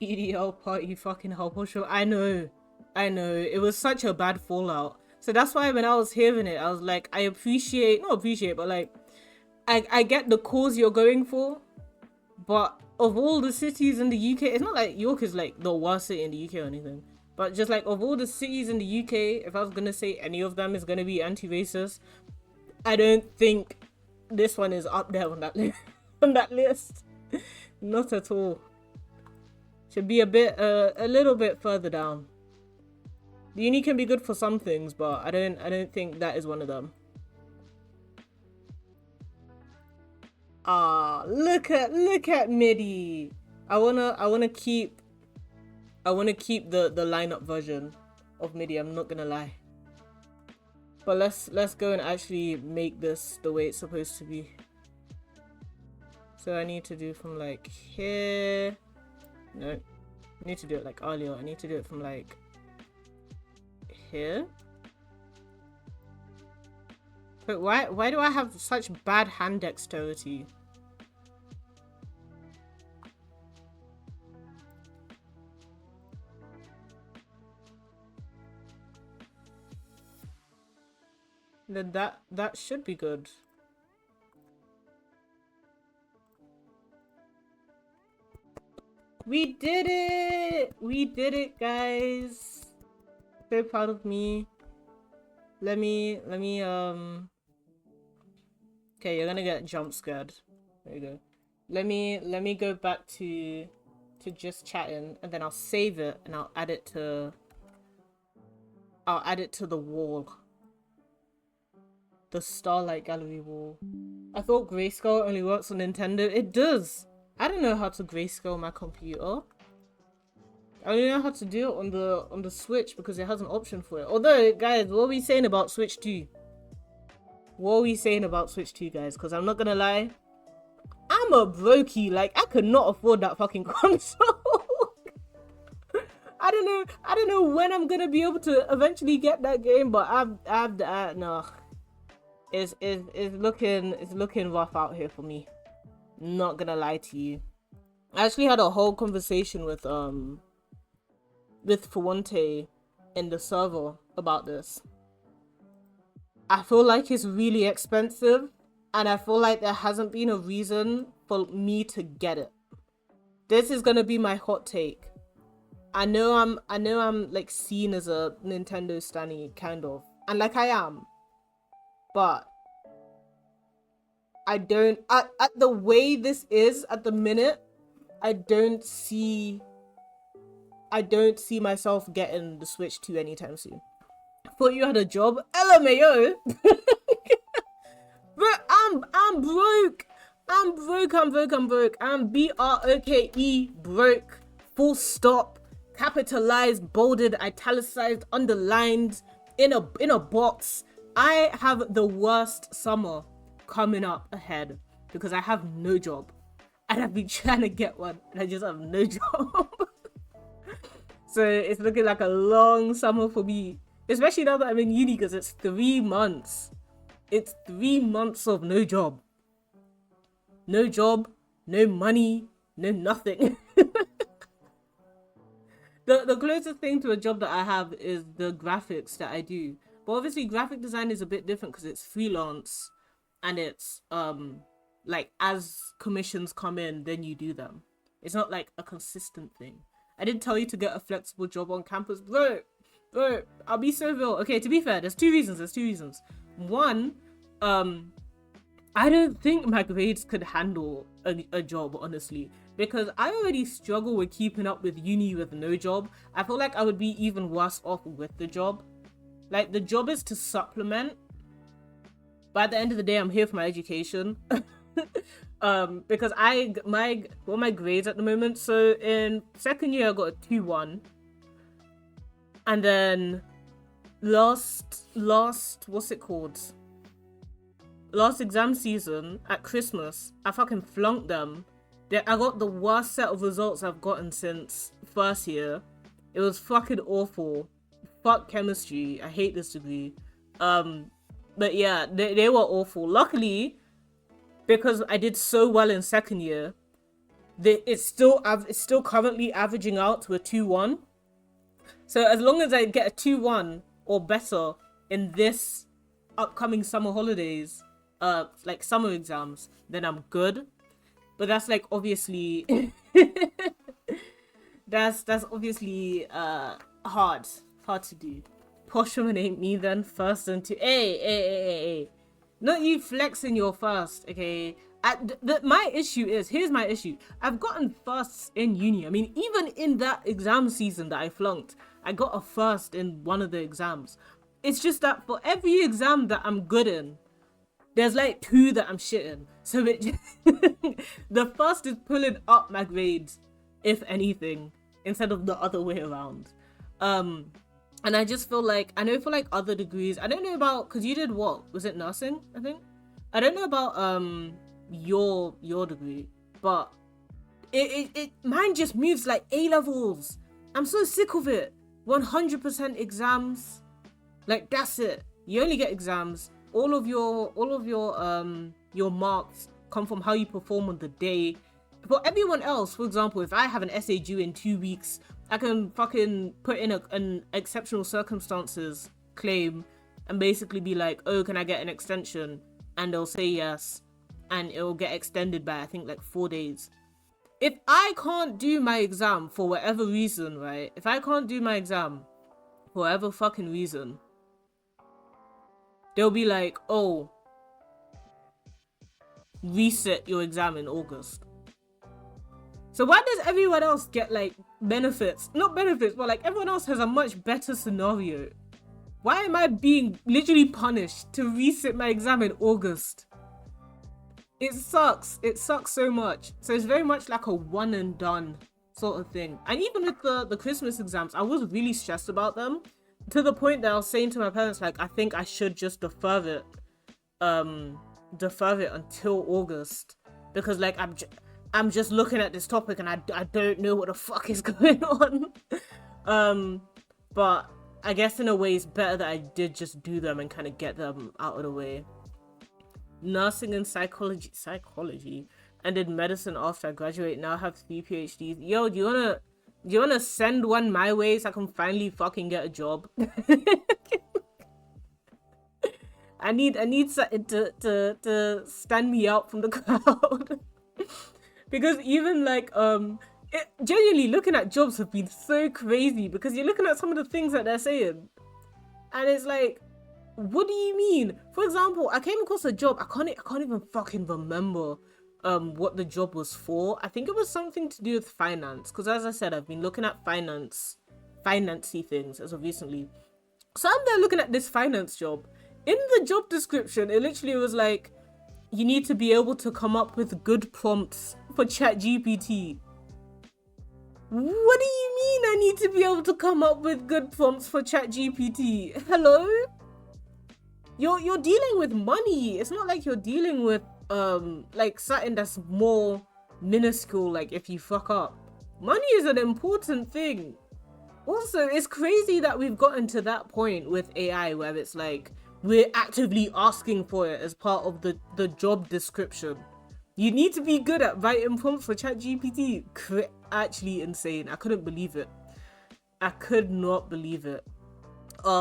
EDL party fucking help show. I know. It was such a bad fallout. So that's why when I was hearing it, I was like, I appreciate, not appreciate, but like, I get the cause you're going for. But of all the cities in the UK, it's not like York is like the worst city in the UK or anything. But just like, of all the cities in the UK, if I was gonna say any of them is gonna be anti-racist, I don't think this one is up there on that list. On that list, not at all. Should be a little bit further down. The uni can be good for some things, but I don't think that is one of them. Ah, look at Middy. I wanna keep the lineup version of Middy, I'm not gonna lie. But let's go and actually make this the way it's supposed to be. So I need to do from like here. No, I need to do it like earlier. I need to do it from like here. But why do I have such bad hand dexterity? Then that should be good. We did it! We did it, guys. So proud of me. Let me okay, you're gonna get jump scared. There you go. Let me go back to just chatting, and then I'll save it and I'll add it to the wall. The Starlight Gallery wall. I thought grayscale only works on Nintendo. It does. I don't know how to grayscale my computer. I only know how to do it on the Switch because it has an option for it. Although, guys, what are we saying about Switch 2? What are we saying about Switch 2, guys? Because I'm not gonna lie, I'm a brokey. Like, I could not afford that fucking console. I don't know when I'm gonna be able to eventually get that game, but no. It's looking rough out here for me. Not gonna lie to you. I actually had a whole conversation with Fuente in the server about this. I feel like it's really expensive, and I feel like there hasn't been a reason for me to get it. This is gonna be my hot take. I know I'm like seen as a Nintendo stanny, kind of, and like I am. But I don't, at the way this is at the minute, I don't see myself getting the Switch 2 anytime soon. Thought you had a job? LMAO. But I'm broke. I'm broke. I'm broke. I'm broke. I'm BROKE broke. Full stop. capitalized, bolded, italicized, underlined, in a box. I have the worst summer coming up ahead because I have no job. And I've been trying to get one and I just have no job. So it's looking like a long summer for me. Especially now that I'm in uni because it's 3 months. It's 3 months of no job. No job, no money, no nothing. The closest thing to a job that I have is the graphics that I do. But obviously graphic design is a bit different because it's freelance and it's like as commissions come in, then you do them. It's not like a consistent thing. I didn't tell you to get a flexible job on campus. Bro, I'll be so real. Okay, to be fair, there's two reasons. One, I don't think my grades could handle a job, honestly. Because I already struggle with keeping up with uni with no job. I feel like I would be even worse off with the job. Like, the job is to supplement. But at the end of the day, I'm here for my education. Because my grades at the moment. So in second year, I got a 2-1. And then last what's it called? Last exam season at Christmas, I fucking flunked them. I got the worst set of results I've gotten since first year. It was fucking awful. Fuck chemistry. I hate this degree. But yeah, they were awful. Luckily, because I did so well in second year, it's still currently averaging out to a 2-1. So as long as I get a 2-1 or better in this upcoming summer holidays, like summer exams, then I'm good. But that's like obviously that's obviously hard to do. Posh woman ain't me then. First and two. Hey. Not you flexing your first, okay? My issue is, here's my issue. I've gotten firsts in uni. I mean, even in that exam season that I flunked, I got a first in one of the exams. It's just that for every exam that I'm good in, there's like 2 that I'm shit in. So the first is pulling up my grades, if anything, instead of the other way around. And I just feel like, I know for like other degrees, I don't know about, because you did what? Was it nursing, I think? I don't know about your degree, but mine just moves like A-levels. I'm so sick of it. 100% exams. Like, that's it. You only get exams. All of your marks come from how you perform on the day. For everyone else, for example, if I have an essay due in 2 weeks, I can fucking put in an exceptional circumstances claim and basically be like, oh, can I get an extension? And they'll say yes. And it'll get extended by, I think, like 4 days. If I can't do my exam for whatever reason, right? If I can't do my exam for whatever fucking reason, they'll be like, oh, reset your exam in August. So why does everyone else get like benefits? Not benefits, but like everyone else has a much better scenario. Why am I being literally punished to reset my exam in August? It sucks. It sucks so much. So it's very much like a one and done sort of thing. And even with the Christmas exams, I was really stressed about them to the point that I was saying to my parents, like, I think I should just defer it until August, because like I'm just looking at this topic and I don't know what the fuck is going on. But I guess in a way it's better that I did just do them and kind of get them out of the way. Nursing and psychology, and did medicine after I graduate. Now I have 3 PhDs. Yo, do you wanna send one my way so I can finally fucking get a job? I need something to stand me out from the crowd. Because even like genuinely looking at jobs have been so crazy, because you're looking at some of the things that they're saying and it's like, what do you mean? For example, I came across a job, I can't even fucking remember what the job was for. I think it was something to do with finance, because as I said, I've been looking at financy things as of recently. So I'm there looking at this finance job. In the job description, it literally was like, you need to be able to come up with good prompts for ChatGPT. What do you mean don't need to be able to come up with good prompts for ChatGPT. Hello? You're dealing with money. It's not like you're dealing with like something that's more minuscule, like if you fuck up. Money is an important thing. Also, it's crazy that we've gotten to that point with AI where it's like we're actively asking for it as part of the job description. You need to be good at writing prompts for ChatGPT. Actually insane. I couldn't believe it. I could not believe it.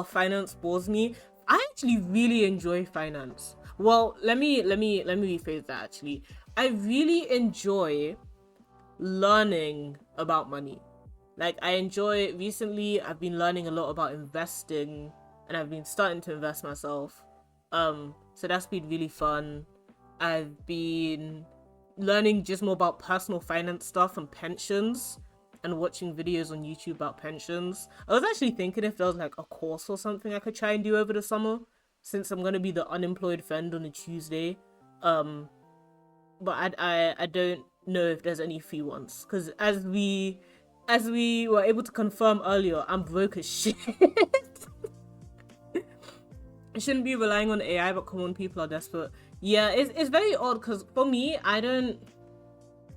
Finance bores me. I actually really enjoy finance. Well, let me rephrase that actually. I really enjoy learning about money. Like, I enjoy, recently I've been learning a lot about investing, and I've been starting to invest myself. So that's been really fun. I've been learning just more about personal finance stuff and pensions, and watching videos on YouTube about pensions. I was actually thinking if there was like a course or something I could try and do over the summer, since I'm gonna be the unemployed friend on a Tuesday. But I don't know if there's any free ones, because as we were able to confirm earlier, I'm broke as shit. I shouldn't be relying on AI, but come on, people are desperate. Yeah, it's very odd, because for me,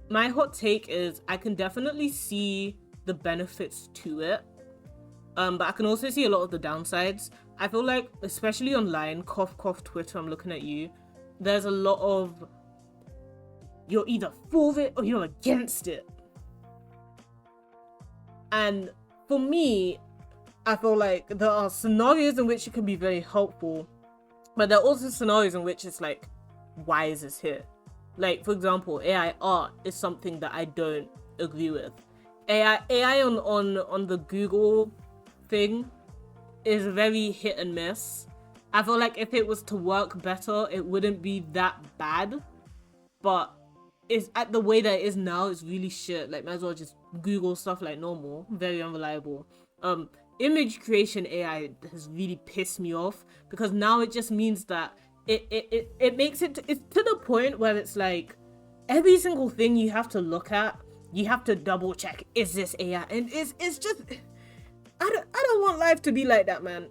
my hot take is I can definitely see the benefits to it, but I can also see a lot of the downsides. I feel like, especially online, cough cough Twitter, I'm looking at you, there's a lot of you're either for it or you're against it. And for me, I feel like there are scenarios in which it can be very helpful, but there are also scenarios in which it's like, why is this here? Like, for example, AI art is something that I don't agree with. AI on the Google thing is very hit and miss. I feel like if it was to work better, it wouldn't be that bad. But it's at the way that it is now, it's really shit. Like, might as well just Google stuff like normal. Very unreliable. Image creation AI has really pissed me off, because now it just means that it makes it's to the point where it's like every single thing you have to look at, you have to double check, is this AI? And it's just, I don't want life to be like that, man.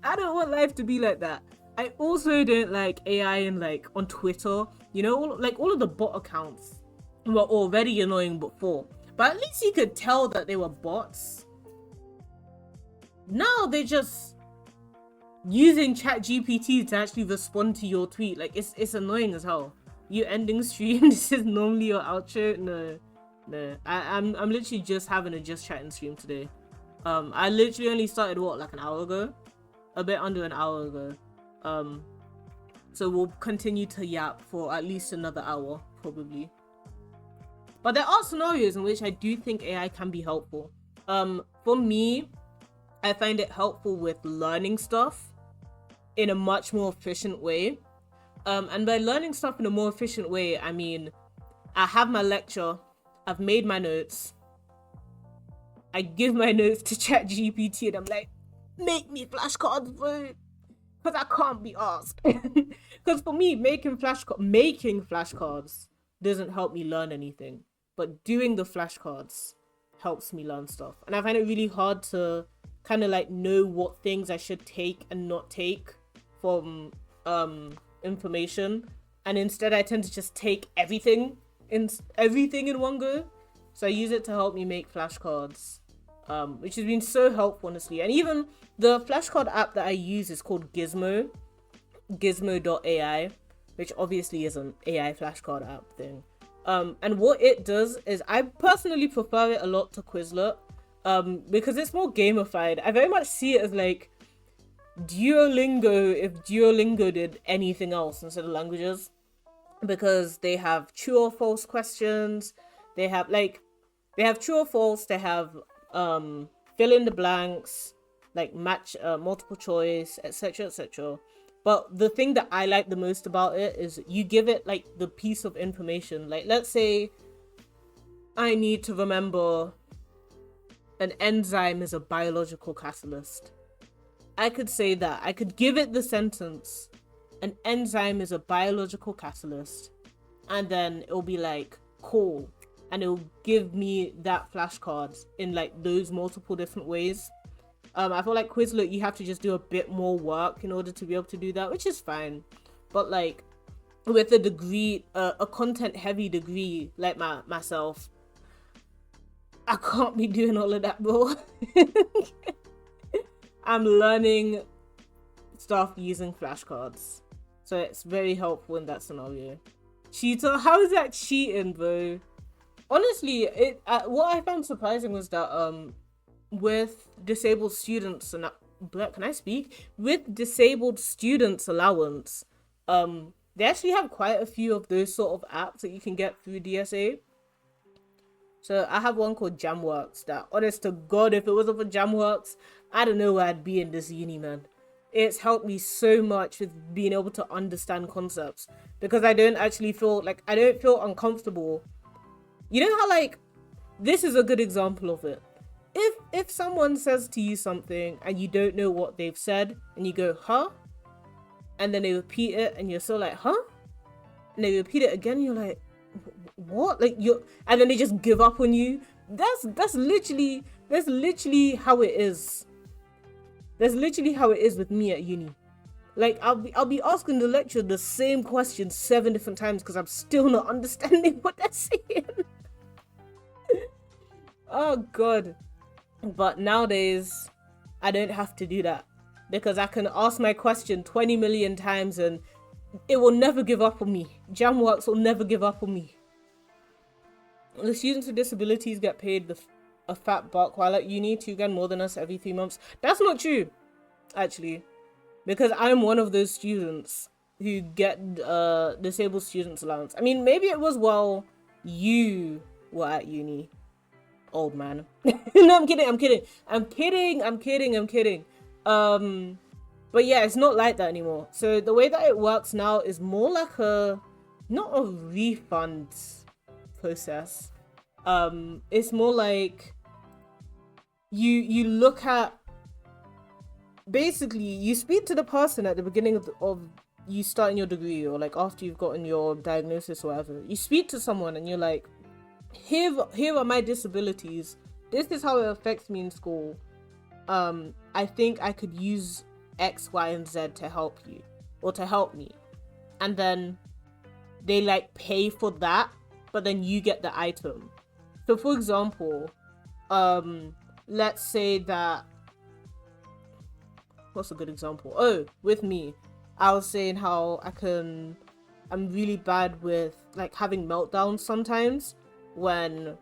I don't want life to be like that. I also don't like AI and like on Twitter, you know, all of the bot accounts were already annoying before, but at least you could tell that they were bots. Now they're just using ChatGPT to actually respond to your tweet. Like, it's annoying as hell. You ending stream, this is normally your outro. No. I'm literally just having a just chatting stream today. I literally only started like an hour ago, a bit under an hour ago. So we'll continue to yap for at least another hour, probably. But there are scenarios in which I do think AI can be helpful. For me, I find it helpful with learning stuff in a much more efficient way. And by learning stuff in a more efficient way, I mean, I have my lecture, I've made my notes, I give my notes to ChatGPT, and I'm like, make me flashcards, bro, because I can't be asked. Because for me, making flashcards doesn't help me learn anything, but doing the flashcards helps me learn stuff. And I find it really hard to kind of like know what things I should take and not take from information, and instead I tend to just take everything in one go. So I use it to help me make flashcards, which has been so helpful, honestly. And even the flashcard app that I use is called gizmo.ai, which obviously is an AI flashcard app thing. And what it does is, I personally prefer it a lot to Quizlet, because it's more gamified. I very much see it as like Duolingo, if Duolingo did anything else instead of languages, because they have true or false questions. They have true or false. They have fill in the blanks, like match, multiple choice, etc, etc. But the thing that I like the most about it is you give it like the piece of information. Like, let's say I need to remember an enzyme is a biological catalyst. I could say that. I could give it the sentence, an enzyme is a biological catalyst, and then it'll be like, cool, and it will give me that flashcards in like those multiple different ways. I feel like Quizlet, you have to just do a bit more work in order to be able to do that, which is fine. But like with a degree, a content heavy degree like myself, I can't be doing all of that, bro. I'm learning stuff using flashcards, so it's very helpful in that scenario. Cheater? How is that cheating, bro? Honestly, what I found surprising was that with disabled students and can I speak? With disabled students allowance, they actually have quite a few of those sort of apps that you can get through DSA. So I have one called Jamworks that, honest to God, if it wasn't for Jamworks, I don't know where I'd be in this uni, man. It's helped me so much with being able to understand concepts, because I don't actually feel like, I don't feel uncomfortable. You know how like, this is a good example of it. If someone says to you something and you don't know what they've said and you go, huh? And then they repeat it and you're still like, huh? And they repeat it again, you're like, what? Like and then they just give up on you. That's literally how it is. That's literally how it is with me at uni. Like I'll be asking the lecturer the same question 7 different times because I'm still not understanding what they're saying. Oh God. But nowadays, I don't have to do that, because I can ask my question 20 million times and it will never give up on me. Jamworks will never give up on me. The students with disabilities get paid a fat buck while at uni, 2 grand more than us every 3 months. That's not true, actually, because I'm one of those students who get disabled students allowance. I mean, maybe it was while you were at uni, old man. No, I'm kidding. But yeah, it's not like that anymore. So the way that it works now is more like not a refund process. It's more like you look at, basically you speak to the person at the beginning of you starting your degree, or like after you've gotten your diagnosis or whatever. You speak to someone and you're like, here are my disabilities. This is how it affects me in school. I think I could use X, Y, and Z to help you, or to help me. And then they like pay for that, but then you get the item. So for example, let's say that, what's a good example? Oh, with me, I was saying how I'm really bad with like having meltdowns sometimes when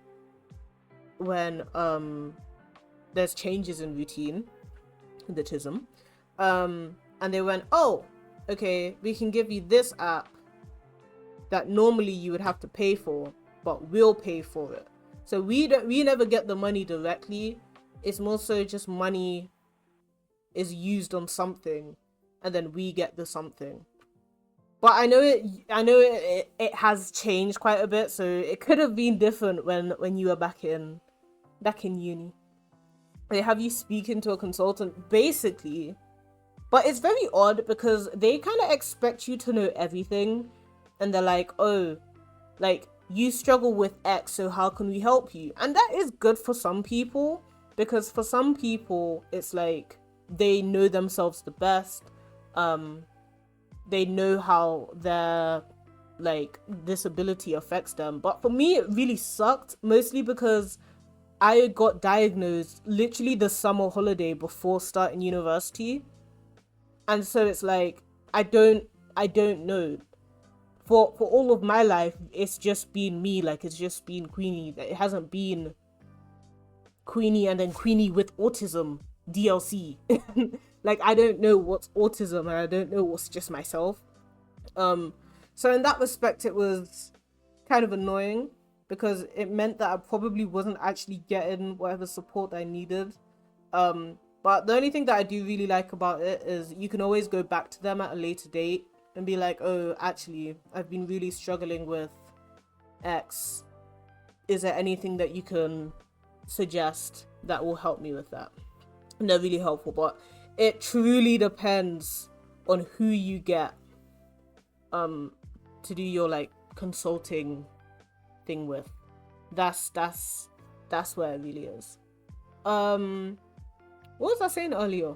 there's changes in routine, the TISM. And they went, oh, okay, we can give you this app that normally you would have to pay for, but we'll pay for it. So we never get the money directly. It's more so just money is used on something, and then we get the something. But I know it has changed quite a bit, so it could have been different when you were back in uni. They have you speaking to a consultant, basically. But it's very odd because they kind of expect you to know everything. And they're like, oh, like, you struggle with X, so how can we help you? And that is good for some people, because for some people, it's like, they know themselves the best. They know how their, like, disability affects them. But for me, it really sucked, mostly because I got diagnosed literally the summer holiday before starting university. And so it's like, I don't know. For all of my life, it's just been me. Like, it's just been Queenie. It hasn't been Queenie and then Queenie with autism DLC. Like, I don't know what's autism and I don't know what's just myself. So in that respect, it was kind of annoying because it meant that I probably wasn't actually getting whatever support I needed. But the only thing that I do really like about it is you can always go back to them at a later date and be like, oh, actually, I've been really struggling with X. Is there anything that you can suggest that will help me with that? And they're really helpful, but it truly depends on who you get to do your like consulting thing with, That's where it really is. What was I saying earlier?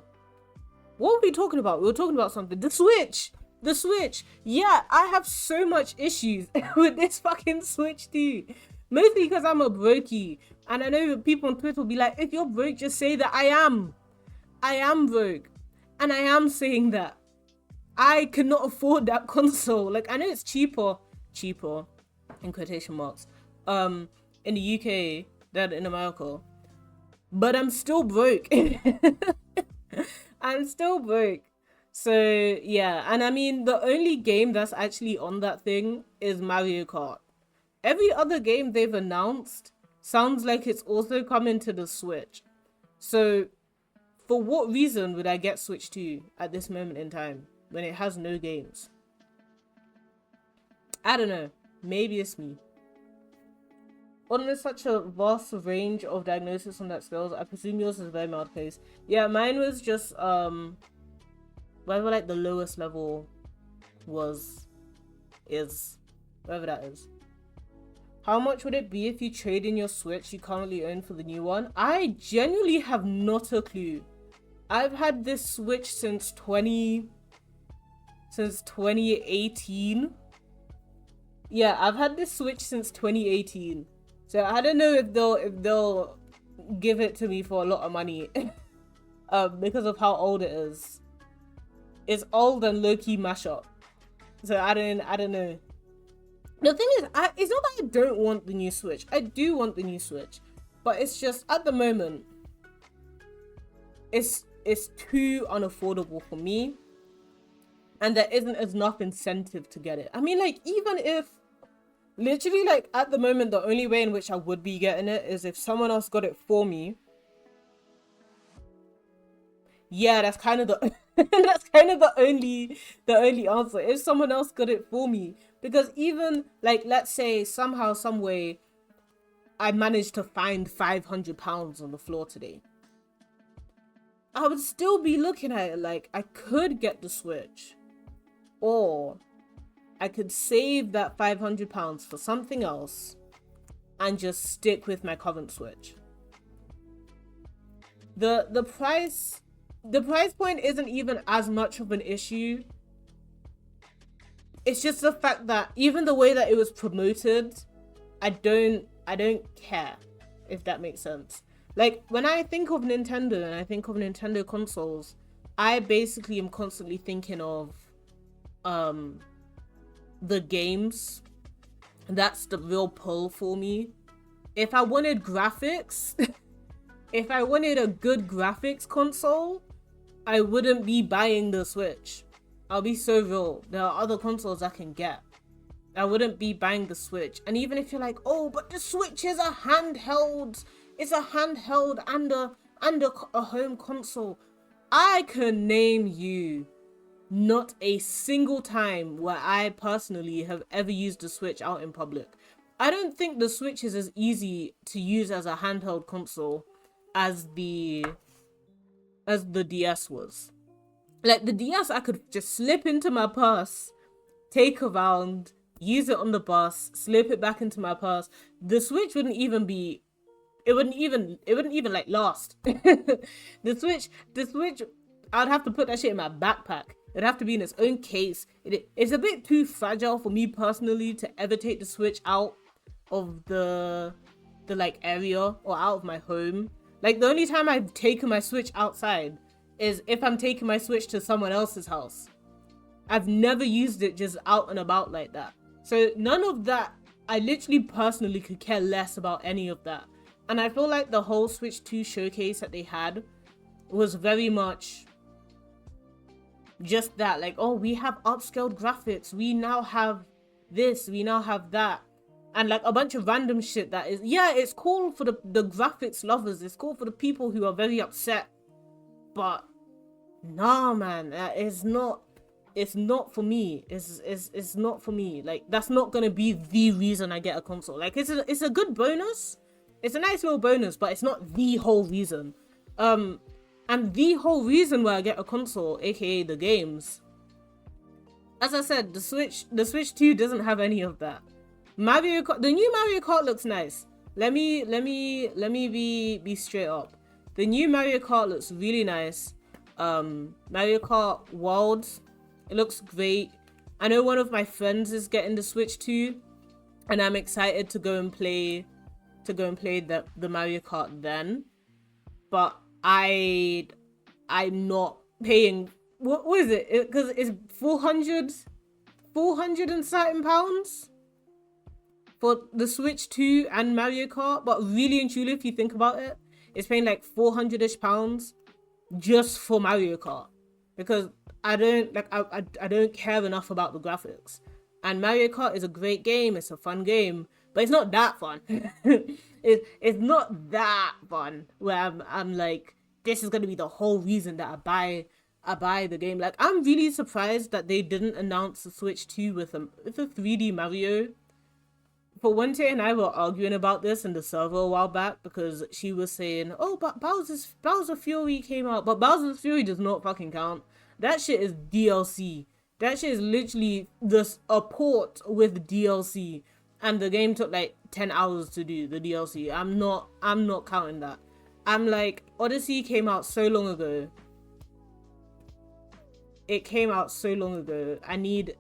What were we talking about? We were talking about something. The Switch. The Switch. Yeah, I have so much issues with this fucking Switch too. Mostly because I'm a brokey. And I know people on Twitter will be like, if you're broke, just say that I am. I am broke. And I am saying that. I cannot afford that console. Like, I know it's cheaper, in quotation marks, in the UK than in America. But I'm still broke. I'm still broke. So, yeah. And I mean, the only game that's actually on that thing is Mario Kart. Every other game they've announced sounds like it's also coming to the Switch. So, for what reason would I get Switch 2 at this moment in time when it has no games? I don't know. Maybe it's me. On such a vast range of diagnosis on that scales, I presume yours is a very mild case. Yeah, mine was just whatever like the lowest level is whatever that is. How much would it be if you trade in your Switch you currently own for the new one? I genuinely have not a clue. I've had this Switch since 2018. Yeah, I've had this Switch since 2018. So I don't know if they'll give it to me for a lot of money because of how old it is. It's old and low-key mashup. So I don't know. The thing is, it's not that I don't want the new Switch. I do want the new Switch, but it's just at the moment, it's too unaffordable for me, and there isn't enough incentive to get it. I mean, like, even if literally, like, at the moment, the only way in which I would be getting it is if someone else got it for me. Yeah, that's kind of the only answer. If someone else got it for me. Because even, like, let's say somehow, some way, I managed to find £500 on the floor today, I would still be looking at it like I could get the Switch, or I could save that £500 for something else and just stick with my current Switch. The price point isn't even as much of an issue. It's just the fact that even the way that it was promoted, I don't care, if that makes sense. Like, when I think of Nintendo and I think of Nintendo consoles, I basically am constantly thinking of the games. That's the real pull for me. If I wanted graphics, if I wanted a good graphics console, I wouldn't be buying the Switch. I'll be so real. There are other consoles I can get. I wouldn't be buying the Switch. And even if you're like, oh, but the Switch is a handheld. It's a handheld and a home console. I can name you not a single time where I personally have ever used the Switch out in public. I don't think the Switch is as easy to use as a handheld console as the DS was. Like, the DS, I could just slip into my purse, take around, use it on the bus, slip it back into my purse. The Switch wouldn't even like last. The Switch, I'd have to put that shit in my backpack. It'd have to be in its own case. It's a bit too fragile for me personally to ever take the Switch out of the like area or out of my home. Like, the only time I've taken my Switch outside is if I'm taking my Switch to someone else's house. I've never used it just out and about like that. So none of that, I literally personally could care less about any of that. And I feel like the whole Switch 2 showcase that they had was very much just that. Like, oh, we have upscaled graphics. We now have this. We now have that. And like a bunch of random shit that is, yeah, it's cool for the graphics lovers. It's cool for the people who are very upset. But nah, man, it's not for me. It's not for me. Like, that's not gonna be the reason I get a console. Like, it's a good bonus. It's a nice little bonus, but it's not the whole reason. And the whole reason why I get a console, aka the games, as I said, the Switch 2 doesn't have any of that. The new Mario Kart looks nice. let me be straight up. The new Mario Kart looks really nice. Mario Kart Worlds, it looks great. I know one of my friends is getting the Switch too, and I'm excited to go and play the Mario Kart then. But I'm not paying, what is it? Because it's 400 and something pounds for the Switch 2 and Mario Kart. But really and truly, if you think about it, it's paying like 400-ish pounds just for Mario Kart, because I don't care enough about the graphics. And Mario Kart is a great game, it's a fun game, but it's not that fun. it's not that fun where I'm like, this is gonna be the whole reason that I buy the game. Like, I'm really surprised that they didn't announce the Switch 2 with a 3D Mario. For Wente and I were arguing about this in the server a while back, because she was saying, oh, but Bowser Fury came out. But Bowser Fury does not fucking count. That shit is DLC. That shit is literally just a port with DLC. And the game took like 10 hours to do the DLC. I'm not counting that. I'm like, Odyssey came out so long ago. It came out so long ago. I need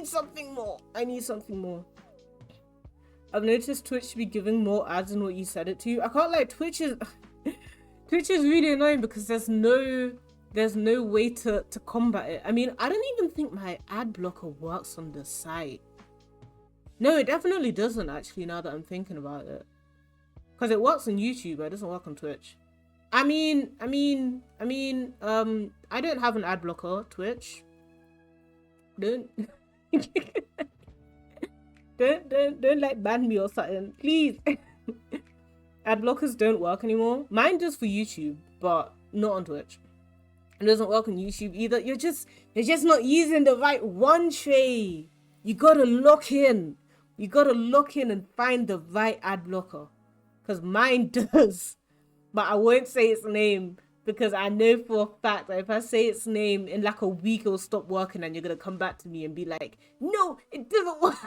something more. I need something more. I've noticed Twitch to be giving more ads than what you said it to. I can't lie, Twitch is really annoying because there's no way to combat it. I mean, I don't even think my ad blocker works on the site. No, it definitely doesn't actually, now that I'm thinking about it. Because it works on YouTube, but it doesn't work on Twitch. I mean, I don't have an ad blocker, Twitch. Don't like ban me or something, please. Ad blockers don't work anymore. Mine does for YouTube, but not on Twitch. It doesn't work on YouTube either. You're just not using the right one, Trey. You gotta lock in. You gotta lock in and find the right ad blocker. Because mine does. But I won't say its name, because I know for a fact that if I say its name in like a week, it'll stop working and you're going to come back to me and be like, no, it doesn't work.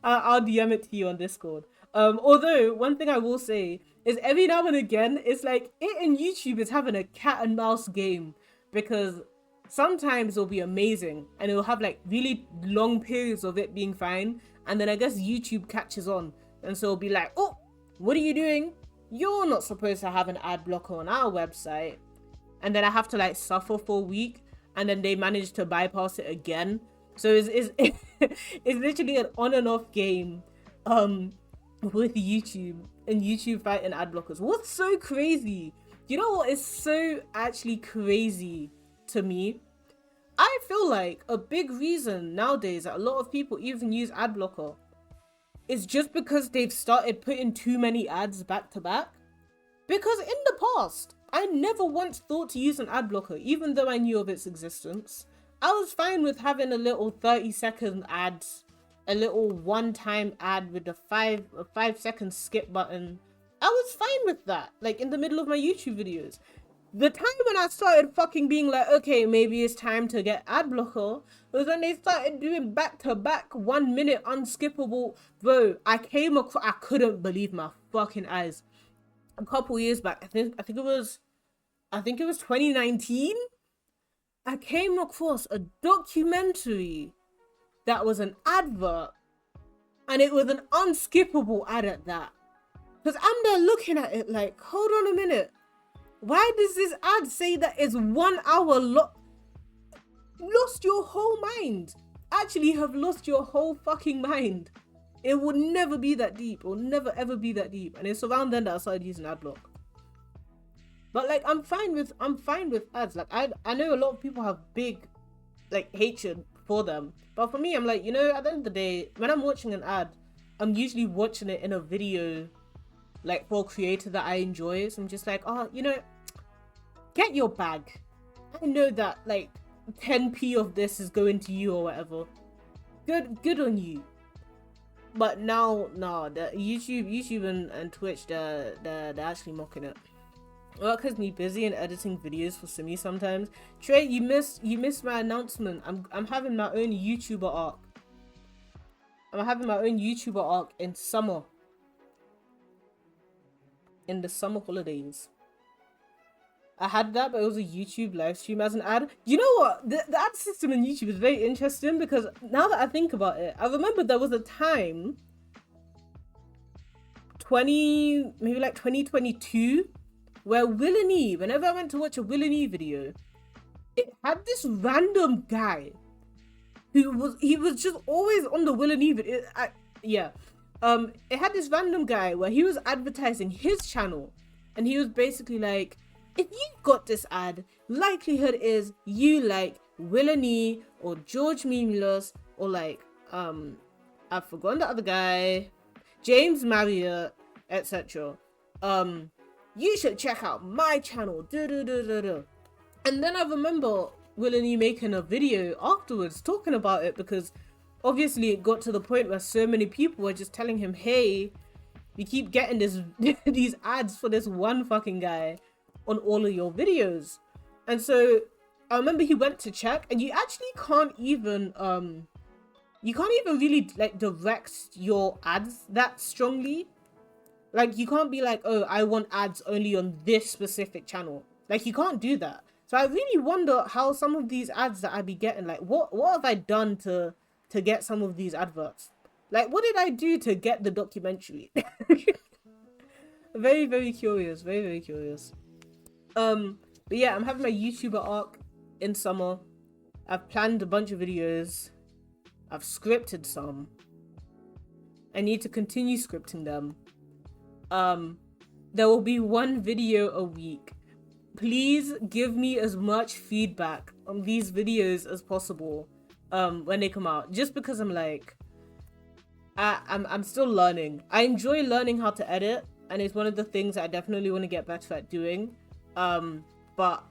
I'll DM it to you on Discord. Although, one thing I will say is every now and again, it's like it and YouTube is having a cat and mouse game, because sometimes it'll be amazing and it'll have like really long periods of it being fine. And then I guess YouTube catches on. And so it'll be like, oh, what are you doing? You're not supposed to have an ad blocker on our website. And then I have to like suffer for a week, and then they manage to bypass it again. So it's literally an on and off game with YouTube, and YouTube fighting ad blockers. What's so crazy? You know what is so actually crazy to me? I feel like a big reason nowadays that a lot of people even use ad blocker is just because they've started putting too many ads back to back. Because in the past, I never once thought to use an ad blocker, even though I knew of its existence. I was fine with having a little 30-second ad, a little one-time ad with a 5-second skip button. I was fine with that, like in the middle of my YouTube videos. The time when I started fucking being like, okay, maybe it's time to get ad blocker, was when they started doing back-to-back 1 minute unskippable. Bro, I couldn't believe my fucking eyes. A couple years back, I think it was 2019. I came across a documentary that was an advert, and it was an unskippable ad at that. Because I'm there looking at it like, hold on a minute. Why does this ad say that it's 1 hour lost your whole mind? Actually have lost your whole fucking mind. It would never be that deep. It will never ever be that deep. And it's around then that I started using adblock. But like, I'm fine with ads. Like, I know a lot of people have big like hatred for them. But for me, I'm like, you know, at the end of the day, when I'm watching an ad, I'm usually watching it in a video like for a creator that I enjoy. So I'm just like, oh, you know, get your bag. I know that like 10p of this is going to you or whatever. Good on you. But now, no, the YouTube and Twitch, they're actually mocking it. Work has me busy and editing videos for Simi sometimes. Trey, you missed my announcement. I'm having my own YouTuber arc. I'm having my own YouTuber arc in summer. In the summer holidays. I had that, but it was a YouTube live stream as an ad. You know what? The ad system on YouTube is very interesting because now that I think about it, I remember there was a time, maybe like 2022, where whenever I went to watch a Will and E video, it had this random guy who was just always on the Will and E video. It had this random guy where he was advertising his channel, and he was basically like, if you got this ad, likelihood is you like Will and E or George Mimilos or like I've forgotten the other guy, James Marriott, etc. You should check out my channel. And then I remember Will and E making a video afterwards talking about it, because obviously it got to the point where so many people were just telling him, hey, you keep getting these ads for this one fucking guy on all of your videos. And so I remember he went to check, and you actually can't even really like direct your ads that strongly. Like, you can't be like, oh, I want ads only on this specific channel. Like, you can't do that. So I really wonder how some of these ads that I be getting, like, what have I done to get some of these adverts? Like, what did I do to get the documentary? Very, very curious. Very, very curious. But yeah, I'm having my YouTuber arc in summer. I've planned a bunch of videos. I've scripted some. I need to continue scripting them. There will be one video a week. Please give me as much feedback on these videos as possible when they come out, just because I'm like, I'm still learning. I enjoy learning how to edit, and it's one of the things that I definitely want to get better at doing. But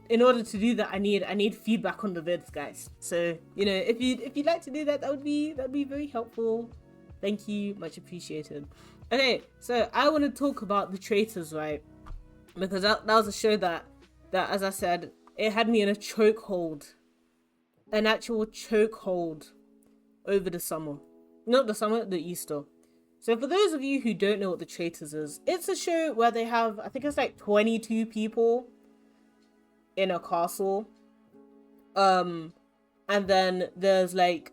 in order to do that, I need feedback on the vids, guys. So, you know, if you'd like to do that, that'd be very helpful. Thank you, much appreciated. Okay, so I want to talk about The Traitors, right? Because that was a show that as I said, it had me in a chokehold, an actual chokehold over the summer. Not the summer, the Easter. So for those of you who don't know what The Traitors is, it's a show where they have, I think it's like 22 people in a castle. And then there's like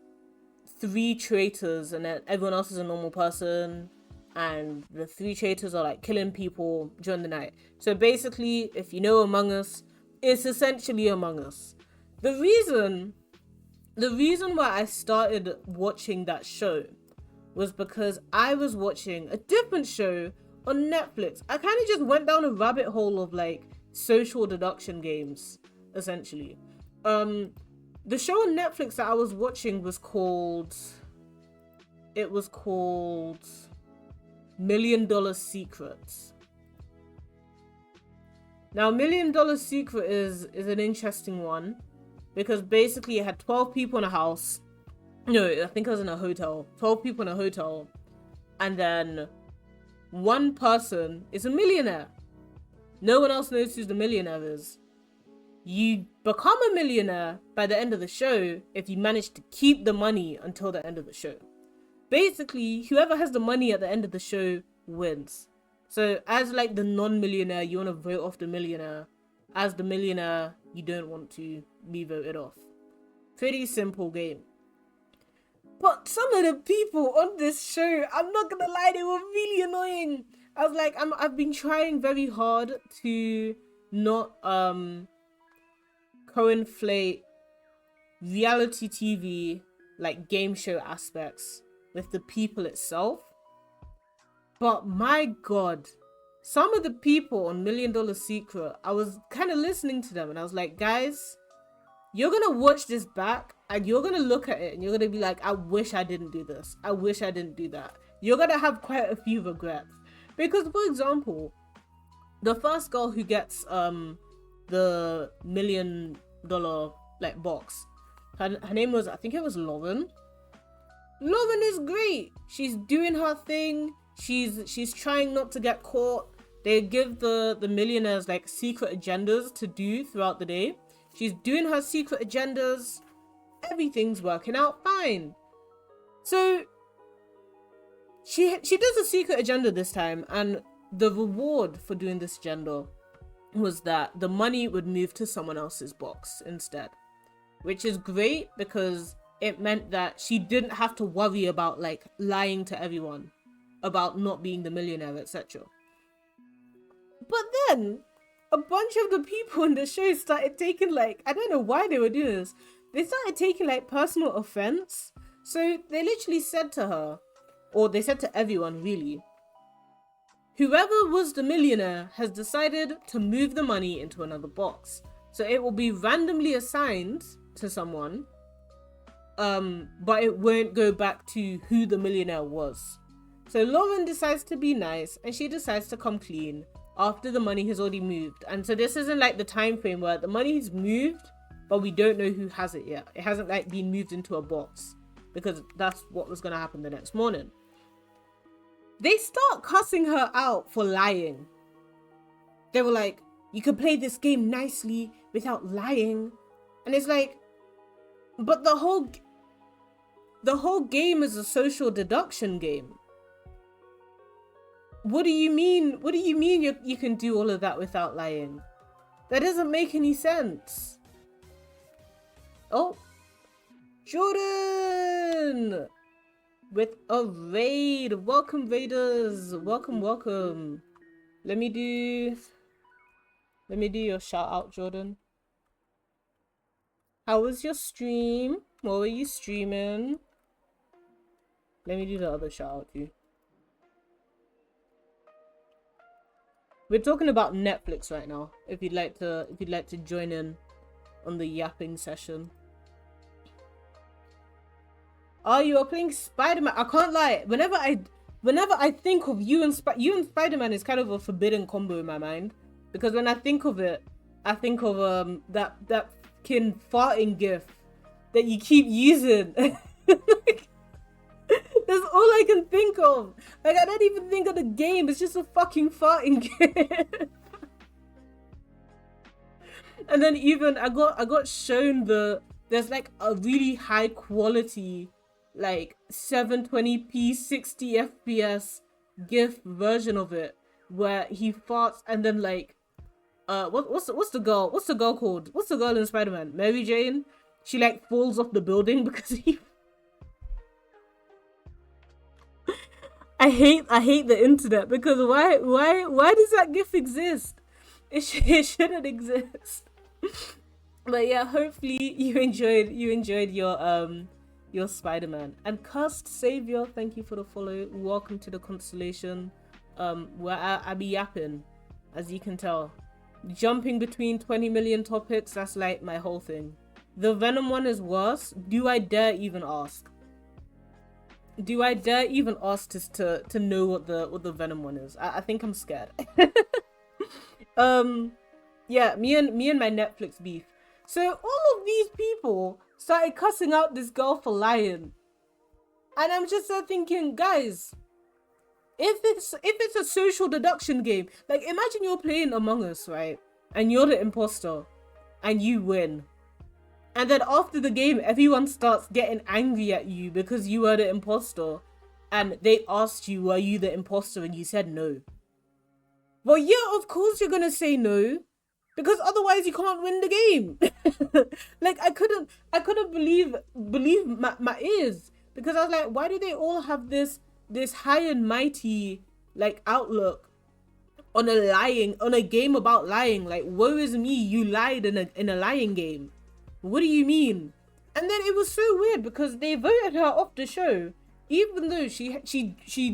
3 traitors, and then everyone else is a normal person. And the 3 traitors are like killing people during the night. So basically, if you know Among Us, it's essentially Among Us. The reason why I started watching that show was because I was watching a different show on Netflix. I kind of just went down a rabbit hole of like social deduction games, essentially. The show on Netflix that I was watching was called $1 Million Secrets. Now, $1 Million Secret is an interesting one, because basically it had 12 people in a house. No, I think it was in a hotel. 12 people in a hotel. And then one person is a millionaire. No one else knows who the millionaire is. You become a millionaire by the end of the show if you manage to keep the money until the end of the show. Basically, whoever has the money at the end of the show wins. So as like the non-millionaire, you want to vote off the millionaire. As the millionaire, you don't want to be voted off. Pretty simple game. But some of the people on this show, I'm not gonna lie, they were really annoying. I was like, I've been trying very hard to not co-inflate reality TV, like game show aspects, with the people itself. But my god, some of the people on $1 Million Secret, I was kind of listening to them and I was like, guys, you're gonna watch this back and you're gonna look at it and you're gonna be like, I wish I didn't do this. I wish I didn't do that. You're gonna have quite a few regrets. Because, for example, the first girl who gets the $1 million like box, her name was, I think it was Lauren. Lauren is great. She's doing her thing. She's trying not to get caught. They give the millionaires like secret agendas to do throughout the day. She's doing her secret agendas. Everything's working out fine. So she does a secret agenda this time, and the reward for doing this agenda was that the money would move to someone else's box instead, which is great because it meant that she didn't have to worry about like lying to everyone about not being the millionaire, etc. But then a bunch of the people in the show started taking like, I don't know why they were doing this, they started taking like personal offense. So they literally said to her, or they said to everyone really, whoever was the millionaire has decided to move the money into another box. So it will be randomly assigned to someone, but it won't go back to who the millionaire was. So Lauren decides to be nice and she decides to come clean after the money has already moved. And so this isn't like the time frame where the money's moved, but we don't know who has it yet. It hasn't like been moved into a box, because that's what was going to happen the next morning. They start cussing her out for lying. They were like, you can play this game nicely without lying. And it's like, but the whole game is a social deduction game. What do you mean? What do you mean you can do all of that without lying? That doesn't make any sense. Oh, Jordan with a raid. Welcome, raiders. Welcome, welcome. Let me do your shout out, Jordan. How was your stream? What were you streaming? Let me do the other shout out too. We're talking about Netflix right now. If you'd like to join in on the yapping session. Oh, you are playing Spider-Man. I can't lie. Whenever I think of you and Spider-Man is kind of a forbidden combo in my mind, because when I think of it, I think of that fucking farting gif that you keep using. Like, that's all I can think of. Like, I don't even think of the game. It's just a fucking farting gif. And then even I got shown there's like a really high quality like 720p 60 fps GIF version of it where he farts and then like what's the girl called? What's the girl in Spider-Man? Mary Jane? She like falls off the building because he I hate the internet, because why does that GIF exist? It shouldn't exist. But yeah, hopefully you enjoyed your Spider-Man. And Cursed Savior, thank you for the follow. Welcome to the constellation. Where I be yapping, as you can tell. Jumping between 20 million topics, that's like my whole thing. The Venom one is worse. Do I dare even ask? Do I dare even ask to know what the Venom one is? I think I'm scared. Yeah, me and my Netflix beef. So all of these people started cussing out this girl for lying. And I'm just thinking, guys, if it's a social deduction game, like imagine you're playing Among Us, right? And you're the imposter and you win. And then after the game, everyone starts getting angry at you because you were the imposter. And they asked you, were you the imposter? And you said no. Well, yeah, of course you're gonna say no, because otherwise you can't win the game. Like I couldn't believe my ears, because I was like, why do they all have this high and mighty like outlook on a game about lying? Like, woe is me, you lied in a lying game. What do you mean? And then it was so weird because they voted her off the show, even though she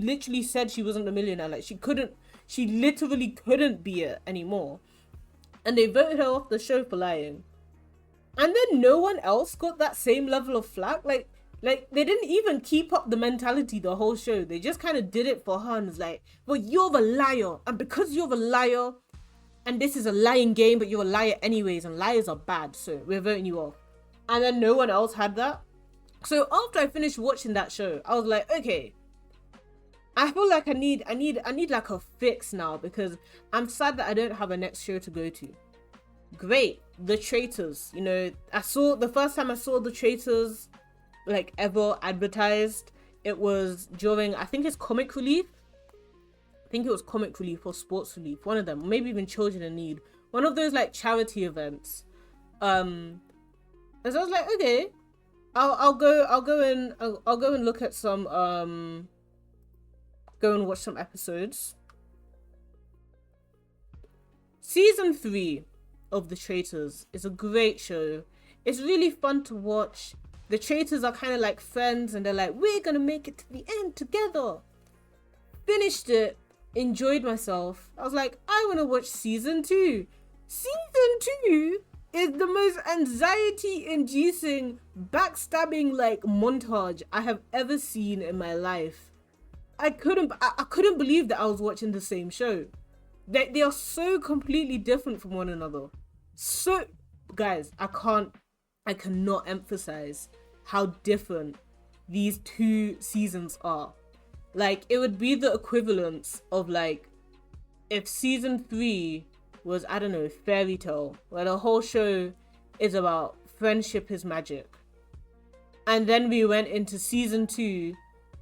literally said she wasn't a millionaire. Like she literally couldn't be it anymore. And they voted her off the show for lying. And then no one else got that same level of flack. Like they didn't even keep up the mentality the whole show. They just kind of did it for her and was like, well, you're a liar. And because you're a liar, and this is a lying game, but you're a liar anyways, and liars are bad, so we're voting you off. And then no one else had that. So after I finished watching that show, I was like, okay, I feel like I need like a fix now, because I'm sad that I don't have a next show to go to. Great, The Traitors. You know, the first time I saw The Traitors like ever advertised, It was during, I think it's Comic Relief. I think it was Comic Relief or Sports Relief, one of them, maybe even Children in Need, one of those like charity events. And so I was like, okay, I'll go and look at some go and watch some episodes. Season 3 of The Traitors is a great show. It's really fun to watch. The traitors are kind of like friends, and they're like, we're gonna make it to the end together. Finished it, enjoyed myself. I was like, I want to watch season 2. Season 2 is the most anxiety-inducing, backstabbing like montage I have ever seen in my life. I couldn't believe that I was watching the same show. They are so completely different from one another. So, guys, I cannot emphasize how different these 2 seasons are. Like, it would be the equivalence of like if season 3 was, I don't know, Fairy Tale, where the whole show is about friendship is magic. And then we went into season 2,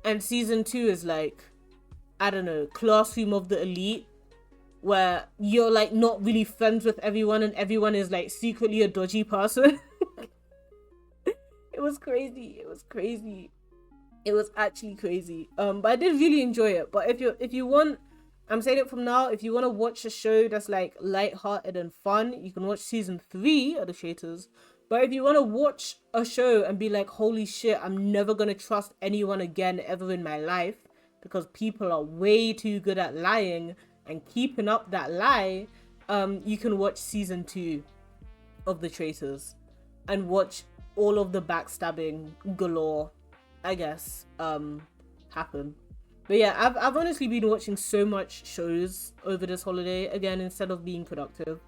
and season 2 is like, I don't know, Classroom of the Elite, where you're like not really friends with everyone and everyone is like secretly a dodgy person. It was crazy. It was actually crazy. But I did really enjoy it. But if you want, I'm saying it from now, if you want to watch a show that's like lighthearted and fun, you can watch season 3 of The Traitors. But if you want to watch a show and be like, holy shit, I'm never gonna trust anyone again ever in my life because people are way too good at lying and keeping up that lie, you can watch season 2 of The Traitors and watch all of the backstabbing galore, I guess, happen. But yeah, I've honestly been watching so much shows over this holiday, again, instead of being productive.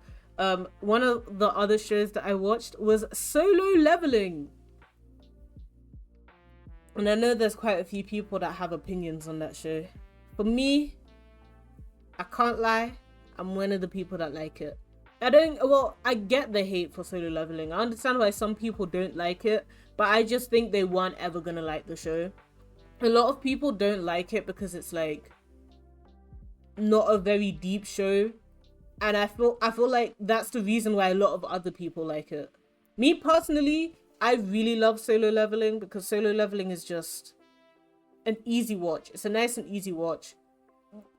One of the other shows that I watched was Solo Leveling. And I know there's quite a few people that have opinions on that show. For me, I can't lie, I'm one of the people that like it. I get the hate for Solo Leveling. I understand why some people don't like it, but I just think they weren't ever gonna like the show. A lot of people don't like it because it's like not a very deep show, and I feel like that's the reason why a lot of other people like it. Me personally, I really love Solo Leveling because Solo Leveling is just an easy watch. It's a nice and easy watch.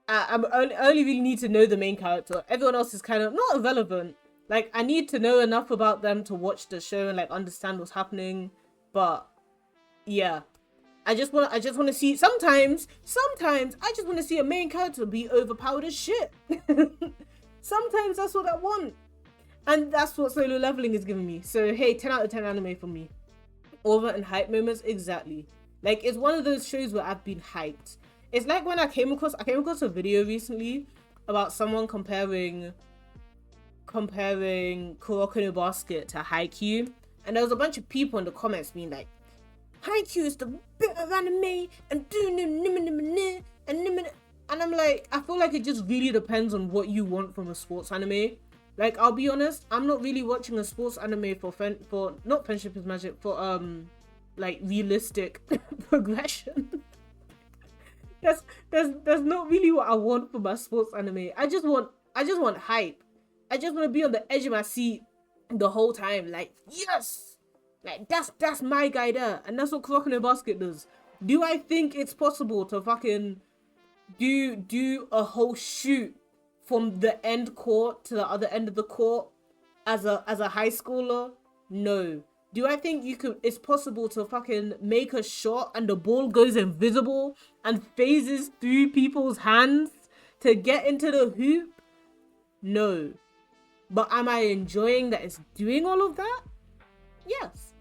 I only really need to know the main character. Everyone else is kind of not irrelevant. Like, I need to know enough about them to watch the show and like understand what's happening. But yeah, I just want to see. Sometimes I just want to see a main character be overpowered as shit. Sometimes that's what I want, and that's what Solo Leveling is giving me. So hey, 10 out of 10 anime for me. Over and hype moments, exactly. Like, it's one of those shows where I've been hyped. It's like when I came across a video recently about someone comparing Kuroko no Basket to Haikyuu, and there was a bunch of people in the comments being like, Haikyuu is the better anime, and I'm like, I feel like it just really depends on what you want from a sports anime. Like, I'll be honest, I'm not really watching a sports anime for not Friendship is Magic, for like realistic progression. That's not really what I want for my sports anime. I just want hype. I just want to be on the edge of my seat the whole time. Like, yes! Like, that's my guy there. And that's what Kuroko no Basket does. Do I think it's possible to fucking do a whole shoot from the end court to the other end of the court as a high schooler? No. Do I think it's possible to fucking make a shot and the ball goes invisible and phases through people's hands to get into the hoop? No. But am I enjoying that it's doing all of that? Yes.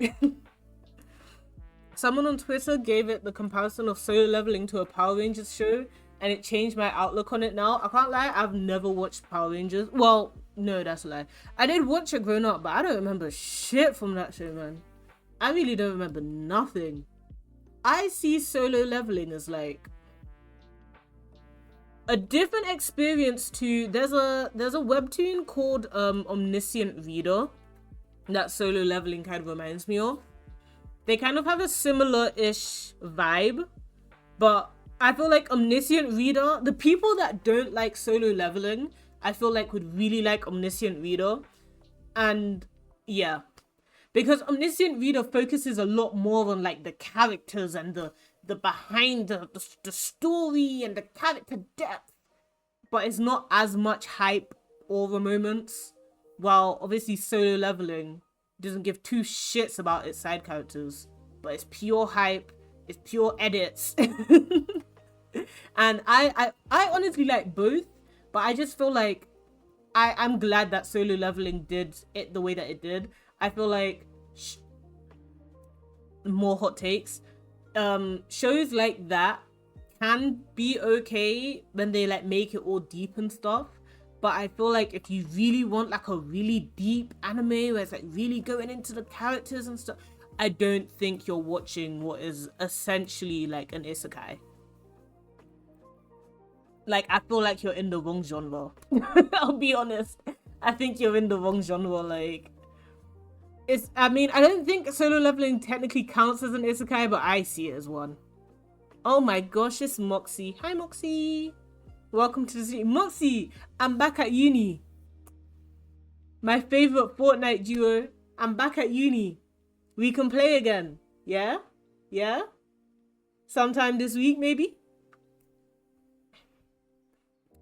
Someone on Twitter gave it the comparison of Solo Leveling to a Power Rangers show, and it changed my outlook on it now. I can't lie, I've never watched Power Rangers. Well, no, that's a lie. I did watch it growing up, but I don't remember shit from that show, man. I really don't remember nothing. I see Solo Leveling as like a different experience to... There's a webtoon called Omniscient Reader that Solo Leveling kind of reminds me of. They kind of have a similar-ish vibe, But I feel like Omniscient Reader, the people that don't like Solo Leveling, I feel like would really like Omniscient Reader. And yeah, because Omniscient Reader focuses a lot more on like the characters and the behind the story and the character depth, but it's not as much hype over moments. While obviously Solo Leveling doesn't give two shits about its side characters, but it's pure hype, it's pure edits. And I honestly like both, but I just feel like I'm glad that Solo Leveling did it the way that it did. I feel like more hot takes. Shows like that can be okay when they like make it all deep and stuff. But I feel like if you really want like a really deep anime where it's like really going into the characters and stuff, I don't think you're watching what is essentially like an isekai. Like, I feel like you're in the wrong genre. I'll be honest. I think you're in the wrong genre. Like, I don't think Solo Leveling technically counts as an isekai, but I see it as one. Oh my gosh, it's Moxie. Hi, Moxie. Welcome to the city. Moxie, I'm back at uni. My favorite Fortnite duo. I'm back at uni. We can play again. Yeah? Yeah? Sometime this week, maybe?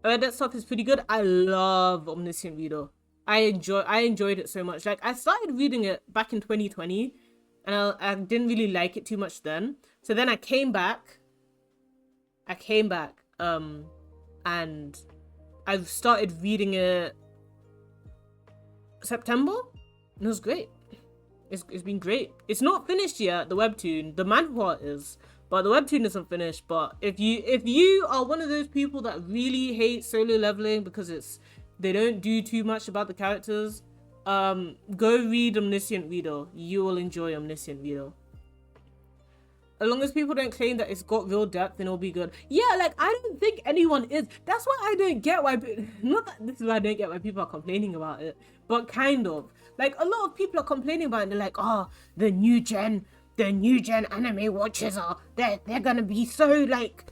That stuff is pretty good. I love Omniscient Reader. I enjoyed it so much. Like, I started reading it back in 2020, and I didn't really like it too much then. So then I came back, and I started reading it September, and it was great. It's been great. It's not finished yet, the webtoon. The manhwa is, but the webtoon isn't finished. But if you are one of those people that really hate Solo Leveling because they don't do too much about the characters, go read Omniscient Reader. You will enjoy Omniscient Reader. As long as people don't claim that it's got real depth, then it'll be good. Yeah, like, I don't think anyone is. That's why I don't get why... Not that this is why I don't get why people are complaining about it, but kind of. Like, a lot of people are complaining about it. They're like, oh, the new gen anime watchers they're gonna be so, like,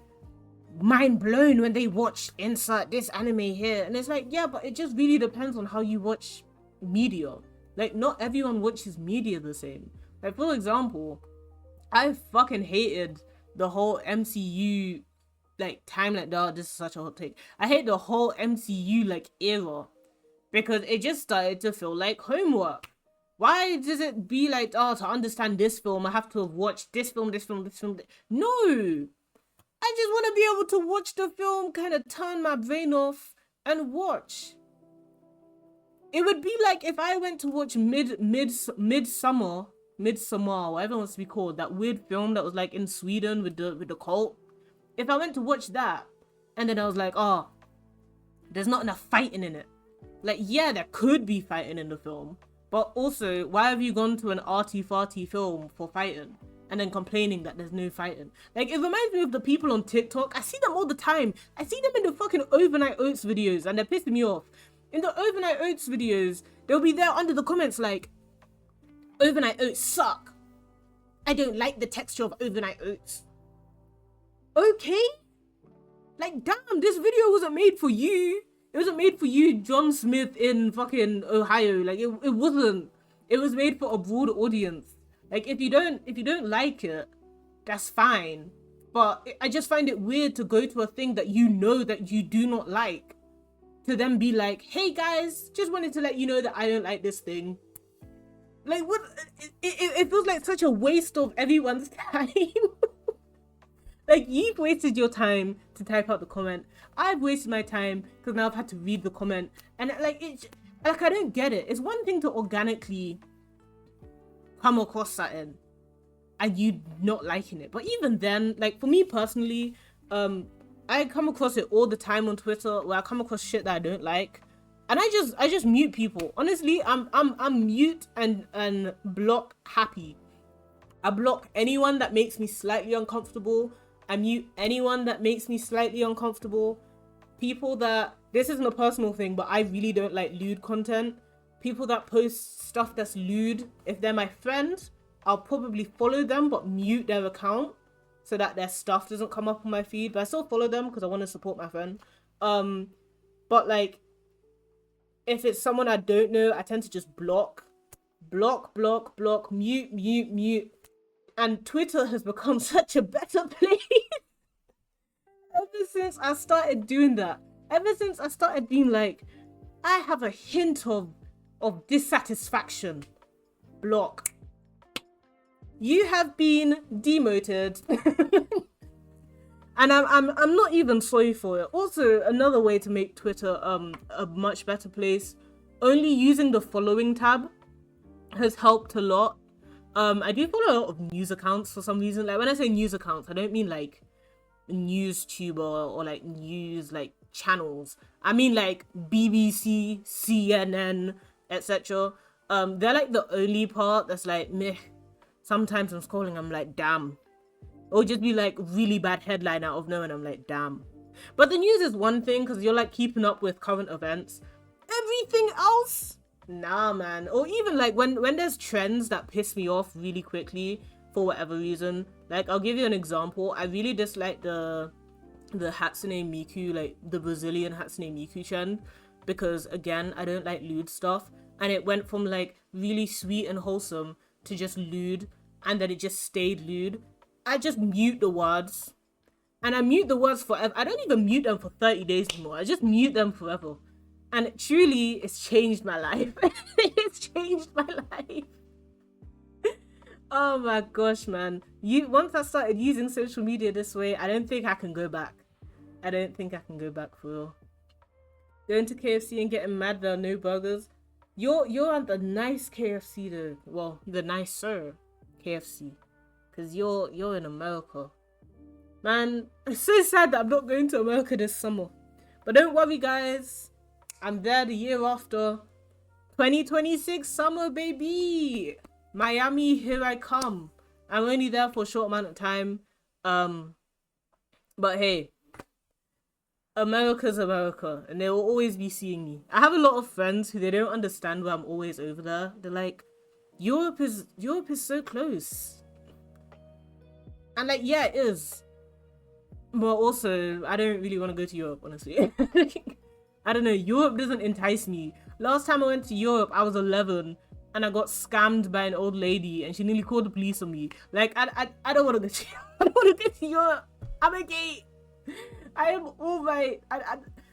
mind blown when they watch insert this anime here. And it's like, yeah, but it just really depends on how you watch media. Like, not everyone watches media the same. Like, for example... I fucking hated the whole MCU, like, timeline. Oh, this is such a hot take. I hate the whole MCU, like, era. Because it just started to feel like homework. Why does it be like, oh, to understand this film, I have to have watched this film. No! I just want to be able to watch the film, kind of turn my brain off, and watch. It would be like if I went to watch Midsummer, whatever it wants to be called, that weird film that was like in Sweden with the cult. If I went to watch that and then I was like, oh, there's not enough fighting in it. Like, yeah, there could be fighting in the film, but also, why have you gone to an arty-farty film for fighting and then complaining that there's no fighting? Like, it reminds me of the people on TikTok. I see them all the time. I see them in the fucking Overnight Oats videos and they're pissing me off. In the Overnight Oats videos, they'll be there under the comments like, Overnight Oats suck. I don't like the texture of Overnight Oats. Okay? Like, damn, this video wasn't made for you. It wasn't made for you, John Smith in fucking Ohio. Like, it wasn't. It was made for a broad audience. Like, if you don't like it, that's fine. But I just find it weird to go to a thing that you know that you do not like, to then be like, hey guys, just wanted to let you know that I don't like this thing. Like, what? It feels like such a waste of everyone's time. Like, you've wasted your time to type out the comment. I've wasted my time because now I've had to read the comment. And, like, I don't get it. It's one thing to organically come across something and you not liking it. But even then, like, for me personally, I come across it all the time on Twitter where I come across shit that I don't like. And I just mute people. Honestly, I'm mute and block happy. I block anyone that makes me slightly uncomfortable. I mute anyone that makes me slightly uncomfortable. People that, this isn't a personal thing, but I really don't like lewd content. People that post stuff that's lewd, if they're my friend, I'll probably follow them but mute their account so that their stuff doesn't come up on my feed. But I still follow them because I want to support my friend. But like, if it's someone I don't know, I tend to just block, mute. And Twitter has become such a better place ever since I started doing that. Ever since I started being like, I have a hint of dissatisfaction. Block. You have been demoted. And I'm not even sorry for it. Also, another way to make Twitter a much better place, only using the following tab has helped a lot. I do follow a lot of news accounts for some reason. Like when I say news accounts, I don't mean like news tuber or like news like channels. I mean like BBC, CNN, etc. They're like the only part that's like meh. Sometimes I'm scrolling, I'm like, damn. Or just be like really bad headline out of nowhere and I'm like, damn. But the news is one thing because you're like keeping up with current events. Everything else, nah, man. Or even like when there's trends that piss me off really quickly for whatever reason. Like I'll give you an example. I really dislike the Hatsune Miku, like the Brazilian Hatsune Miku trend, because again, I don't like lewd stuff, and it went from like really sweet and wholesome to just lewd, and then it just stayed lewd. I just mute the words, and I mute the words forever. I don't even mute them for 30 days anymore. I just mute them forever, and it truly, it's changed my life. It's changed my life. Oh my gosh, man. Once I started using social media this way, I don't think I can go back. I don't think I can go back for real. Going to KFC and getting mad there are no burgers. You're at the nice KFC though. Well, the nicer KFC. Cause you're in America. Man, it's so sad that I'm not going to America this summer. But don't worry guys. I'm there the year after. 2026 summer, baby. Miami, here I come. I'm only there for a short amount of time. But hey, America's America, and they will always be seeing me. I have a lot of friends who they don't understand why I'm always over there. They're like, Europe is so close. And like, yeah, it is. But also, I don't really want to go to Europe, honestly. I don't know, Europe doesn't entice me. Last time I went to Europe, I was 11. And I got scammed by an old lady, and she nearly called the police on me. Like, I don't want to go to I don't want to go to Europe. I'm a gay. I am all right.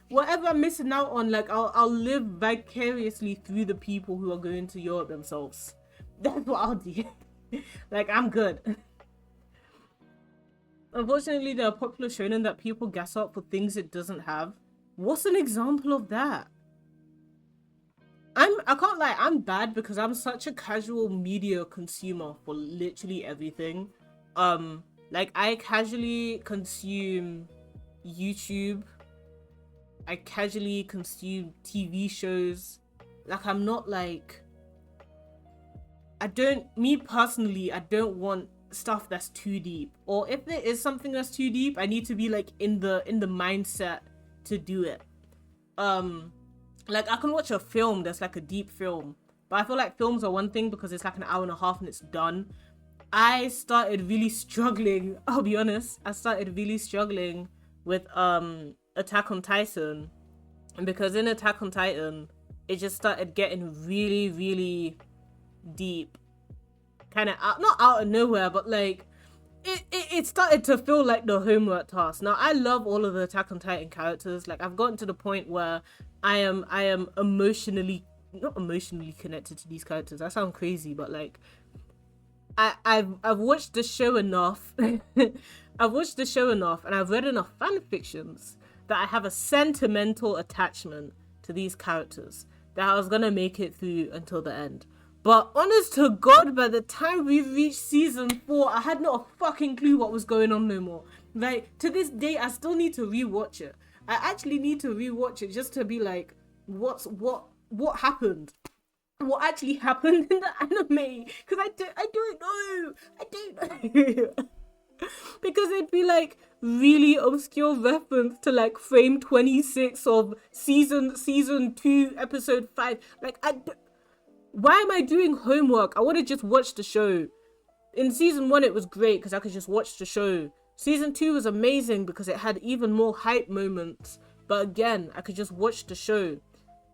Whatever I'm missing out on, like, I'll live vicariously through the people who are going to Europe themselves. That's what I'll do. Like, I'm good. Unfortunately, there are popular shonen that people gas up for things it doesn't have. What's an example of that? I can't lie, I'm bad because I'm such a casual media consumer for literally everything. Like I casually consume YouTube. I casually consume TV shows. Like I'm not like, me personally, I don't want stuff that's too deep. Or if there is something that's too deep, I need to be like in the mindset to do it. Like, I can watch a film that's like a deep film, but I feel like films are one thing because it's like an hour and a half and it's done. I started really struggling, I'll be honest, I started really struggling with Attack on Titan. And because in Attack on Titan, it just started getting really, really deep. Kind of not out of nowhere, but like, it started to feel like the homework task. Now, I love all of the Attack on Titan characters. Like, I've gotten to the point where I am not emotionally connected to these characters. That sounds crazy, but like, I've watched the show enough. I've watched the show enough, and I've read enough fan fictions that I have a sentimental attachment to these characters that I was gonna make it through until the end. But honest to God, by the time we reached season 4, I had not a fucking clue what was going on no more. Like, to this day, I still need to rewatch it. I actually need to rewatch it just to be like, what happened? What actually happened in the anime? Because I don't know. Because it'd be like really obscure reference to like frame 26 of season 2, episode 5. Like, why am I doing homework? I want to just watch the show. In season 1, it was great because I could just watch the show Season 2 was amazing because it had even more hype moments. But again, I could just watch the show.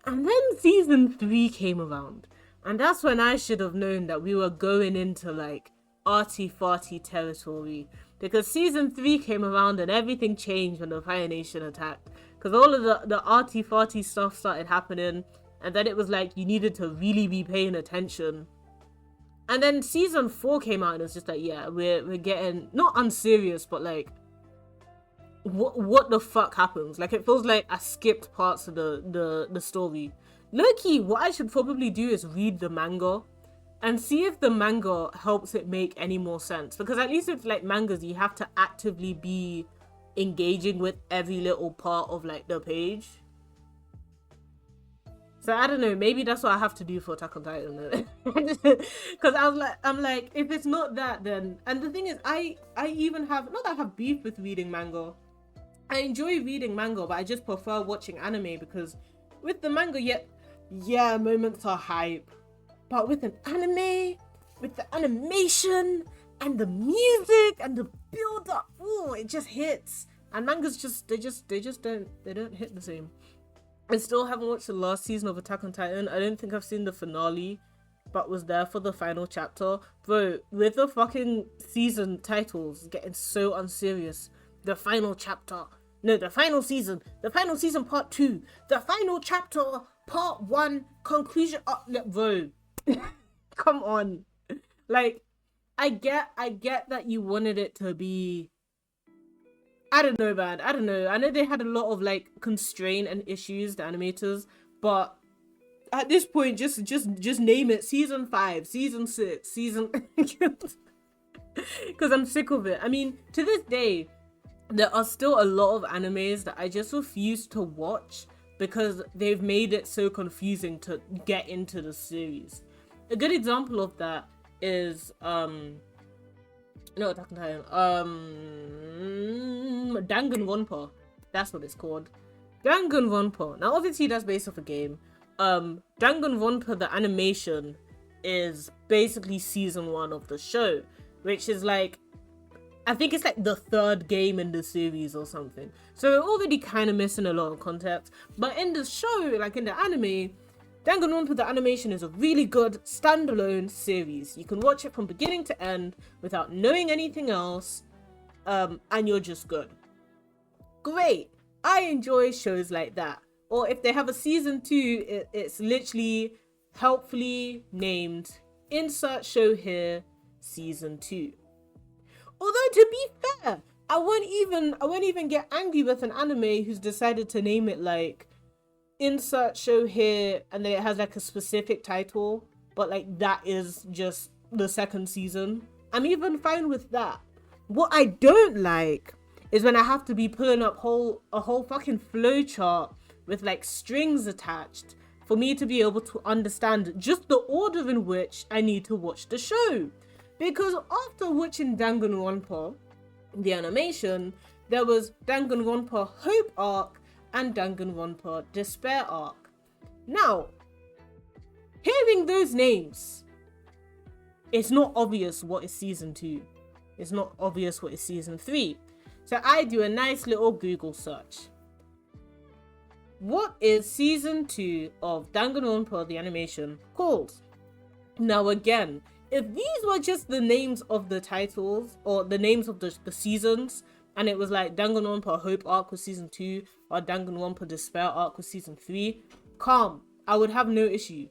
And then season 3 came around. And that's when I should have known that we were going into like arty-farty territory. Because season 3 came around and everything changed when the Fire Nation attacked. Because all of the arty-farty stuff started happening. And then it was like you needed to really be paying attention. And then season 4 came out and it's just like, yeah, we're getting, not unserious, but like, what the fuck happens? Like, it feels like I skipped parts of the story. Low-key, what I should probably do is read the manga and see if the manga helps it make any more sense. Because at least with like mangas, you have to actively be engaging with every little part of like the page. So I don't know, maybe that's what I have to do for Attack on Titan. Because I'm like, if it's not that, then... And the thing is, I even have... Not that I have beef with reading manga. I enjoy reading manga, but I just prefer watching anime because with the manga, yeah, moments are hype. But with an anime, with the animation and the music and the build-up, ooh, it just hits. And mangas they don't hit the same. I still haven't watched the last season of Attack on Titan. I don't think I've seen the finale, but was there for the final chapter. Bro, with the fucking season titles getting so unserious. The final chapter. No, the final season. The final season part 2. The final chapter part 1. Conclusion. Bro. Come on. Like, I get that you wanted it to be... I don't know, man. I don't know. I know they had a lot of like constraint and issues, the animators, but at this point, just name it season 5, season 6, season. Because I'm sick of it. I mean, to this day, there are still a lot of animes that I just refuse to watch because they've made it so confusing to get into the series. A good example of that is no, Attack on Titan. Danganronpa. That's what it's called. Danganronpa. Now, obviously, that's based off a game. Danganronpa, the animation, is basically season 1 of the show, which is like, I think it's like the 3rd game in the series or something. So we're already kind of missing a lot of context. But in the show, like in the anime, Danganronpa the animation is a really good standalone series. You can watch it from beginning to end without knowing anything else, and you're just good. Great. I enjoy shows like that. Or if they have a season 2, it's literally helpfully named insert show here season 2. Although to be fair, I won't even get angry with an anime who's decided to name it like insert show here and then it has like a specific title, but like that is just the 2nd season. I'm even fine with that. What I don't like is when I have to be pulling up a whole fucking flow chart with like strings attached for me to be able to understand just the order in which I need to watch the show. Because after watching Danganronpa, the animation, there was Danganronpa Hope Arc and Danganronpa Despair Arc. Now, hearing those names, it's not obvious what is season 2. It's not obvious what is season 3. So I do a nice little Google search. What is season 2 of Danganronpa the animation called? Now again, if these were just the names of the titles or the names of the seasons, and it was like Danganronpa Hope Arc was season 2 or Danganronpa Despair Arc was season 3, calm, I would have no issue.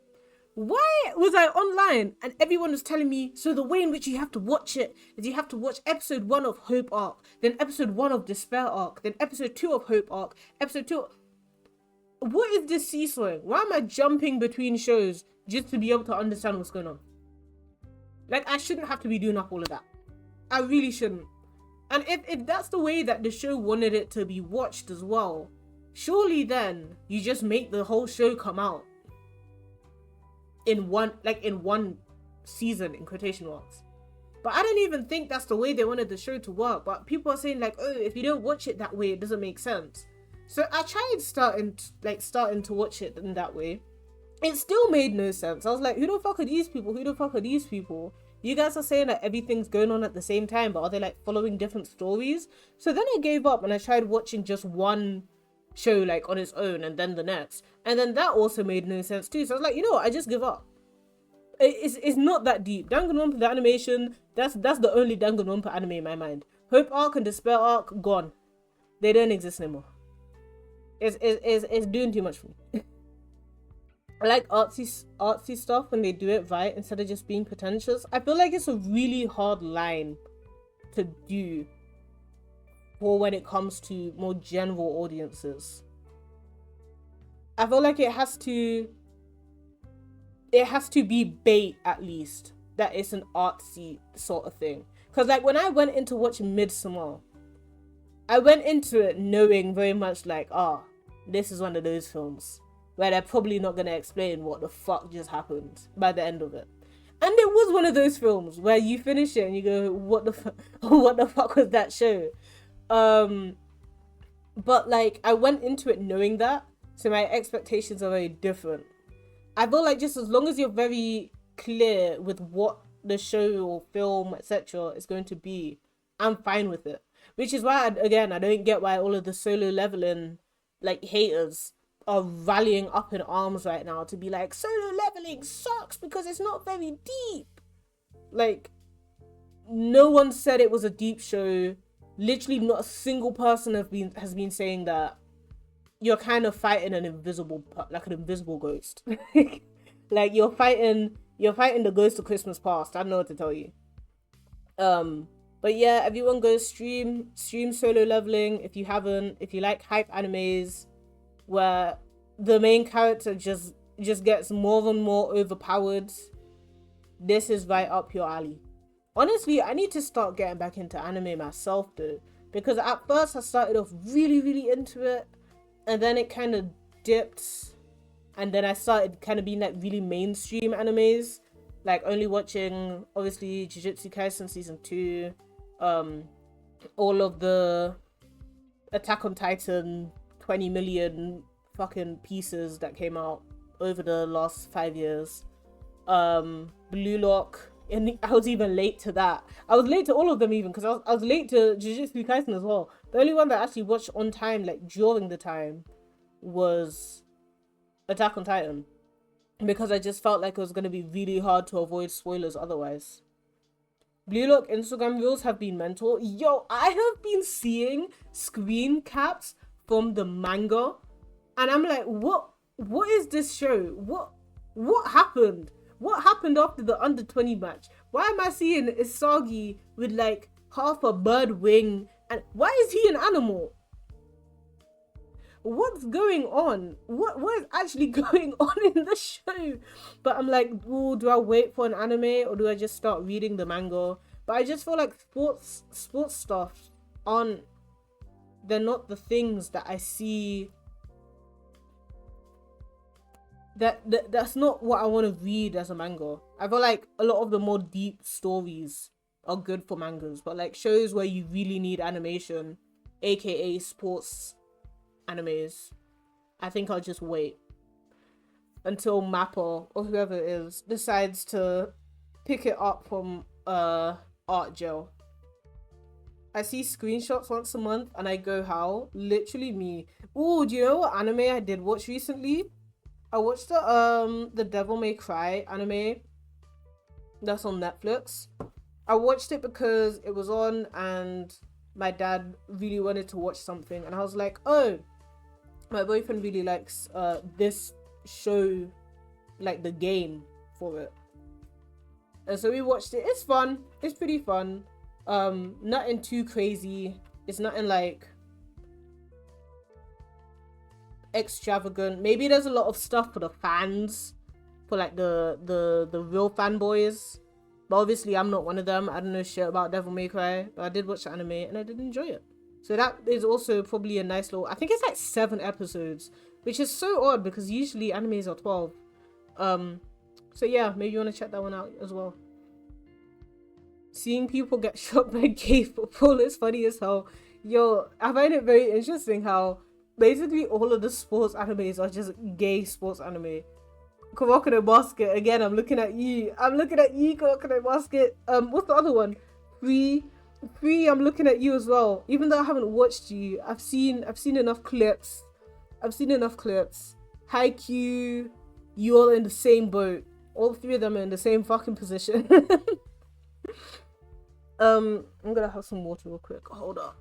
Why was I online and everyone was telling me, so the way in which you have to watch it is you have to watch episode 1 of Hope Arc, then episode 1 of Despair Arc, then episode 2 of Hope Arc, episode 2... What is this seesawing? Why am I jumping between shows just to be able to understand what's going on? Like, I shouldn't have to be doing up all of that. I really shouldn't. And if that's the way that the show wanted it to be watched as well, surely then you just make the whole show come out in one season, in quotation marks. But I don't even think that's the way they wanted the show to work. But people are saying like, oh, if you don't watch it that way, it doesn't make sense. So I tried starting to watch it in that way. It still made no sense. I was like, who the fuck are these people? Who the fuck are these people? you guys are saying that everything's going on at the same time, but are they like following different stories? So then I gave up and I tried watching just one show like on its own and then the next. And then that also made no sense too. So I was like, you know what, I just give up. It's not that deep. Danganronpa, the animation, that's the only Danganronpa anime in my mind. Hope Arc and Despair Arc, gone. They don't exist anymore. It's doing too much for me. I like artsy stuff when they do it right instead of just being pretentious. I feel like it's a really hard line to do for when it comes to more general audiences. I feel like it has to be bait at least that it's an artsy sort of thing. Because like when I went into watching Midsommar, I went into it knowing very much like, this is one of those films where they're probably not going to explain what the fuck just happened by the end of it. And it was one of those films where you finish it and you go, what the fuck was that show? But like, I went into it knowing that, so my expectations are very different. I feel like just as long as you're very clear with what the show or film, etc. is going to be, I'm fine with it. Which is why, I don't get why all of the Solo Leveling, like, haters are rallying up in arms right now to be like, Solo Leveling sucks because it's not very deep. Like, no one said it was a deep show. Literally not a single person has been saying that you're kind of fighting an invisible ghost. Like, you're fighting the ghost of Christmas past. I don't know what to tell you. But yeah, everyone go stream Solo Leveling if you haven't. If you like hype animes where the main character just gets more and more overpowered, this is right up your alley. Honestly, I need to start getting back into anime myself though, because at first I started off really, really into it, and then it kind of dipped, and then I started kind of being like really mainstream animes, like only watching obviously Jujutsu Kaisen season 2, all of the Attack on Titan 20 million fucking pieces that came out over the last 5 years, Blue Lock, and I was even late to that. I was late to all of them even, because I was late to Jujutsu Kaisen as well. The only one that I actually watched on time, like during the time, was Attack on Titan, because I just felt like it was going to be really hard to avoid spoilers otherwise. Blue Lock Instagram reels have been mental. Yo, I have been seeing screen caps from the manga, and I'm like, what is this show? What happened? What happened after the under 20 match? Why am I seeing Isagi with like half a bird wing? And why is he an animal? What's going on? What is actually going on in the show? But I'm like, ooh, do I wait for an anime or do I just start reading the manga? But I just feel like sports stuff they're not the things that I see. That's not what I want to read as a manga. I feel like a lot of the more deep stories are good for mangas, but like shows where you really need animation, aka sports animes, I think I'll just wait until Mappa or whoever it is decides to pick it up from Art Gel. I see screenshots once a month and I go, how? Literally me. Ooh, do you know what anime I did watch recently? I watched the Devil May Cry anime that's on Netflix. I watched it because it was on and my dad really wanted to watch something, and I was like, oh, my boyfriend really likes this show, like the game for it. And so we watched it. It's fun. It's pretty fun. Nothing too crazy. It's nothing like extravagant. Maybe there's a lot of stuff for the fans, for like the real fanboys, but obviously I'm not one of them. I don't know shit about Devil May Cry, but I did watch the anime and I did enjoy it. So that is also probably a nice little, I think it's like 7 episodes, which is so odd because usually animes are 12. So yeah, maybe you want to check that one out as well. Seeing people get shot by gay football is funny as hell. Yo, I find it very interesting how basically all of the sports animes are just gay sports anime. Crocodile Basket. Again, I'm looking at you. I'm looking at you, Crocodile Basket. What's the other one? Free. Free, I'm looking at you as well. Even though I haven't watched you, I've seen enough clips. I've seen enough clips. Haikyuu, you all in the same boat. All three of them are in the same fucking position. I'm gonna have some water real quick. Hold up.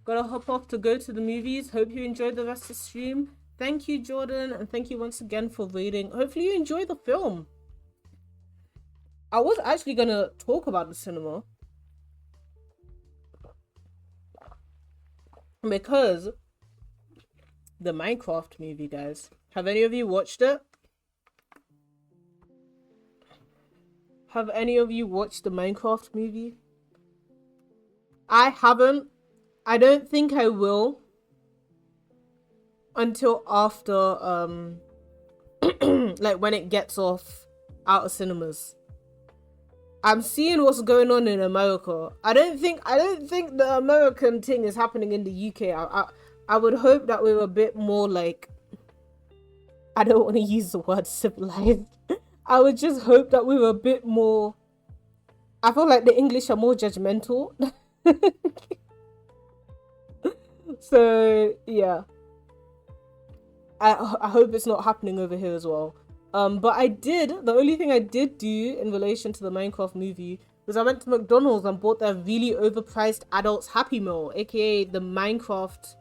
Gotta hop off to go to the movies. Hope you enjoyed the rest of the stream. Thank you, Jordan, and thank you once again for rating. Hopefully you enjoy the film. I was actually gonna talk about the cinema because the Minecraft movie, guys. Have any of you watched it? Have any of you watched the Minecraft movie? I haven't. I don't think I will until after like when it gets off out of cinemas. I'm seeing what's going on in America. I don't think the American thing is happening in the UK. I would hope that we were a bit more like, I don't want to use the word civilized. I would just hope that we were a bit more, I feel like the English are more judgmental. So yeah, I hope it's not happening over here as well. But the only thing I did do in relation to the Minecraft movie was I went to McDonald's and bought their really overpriced adults Happy Meal, aka the Minecraft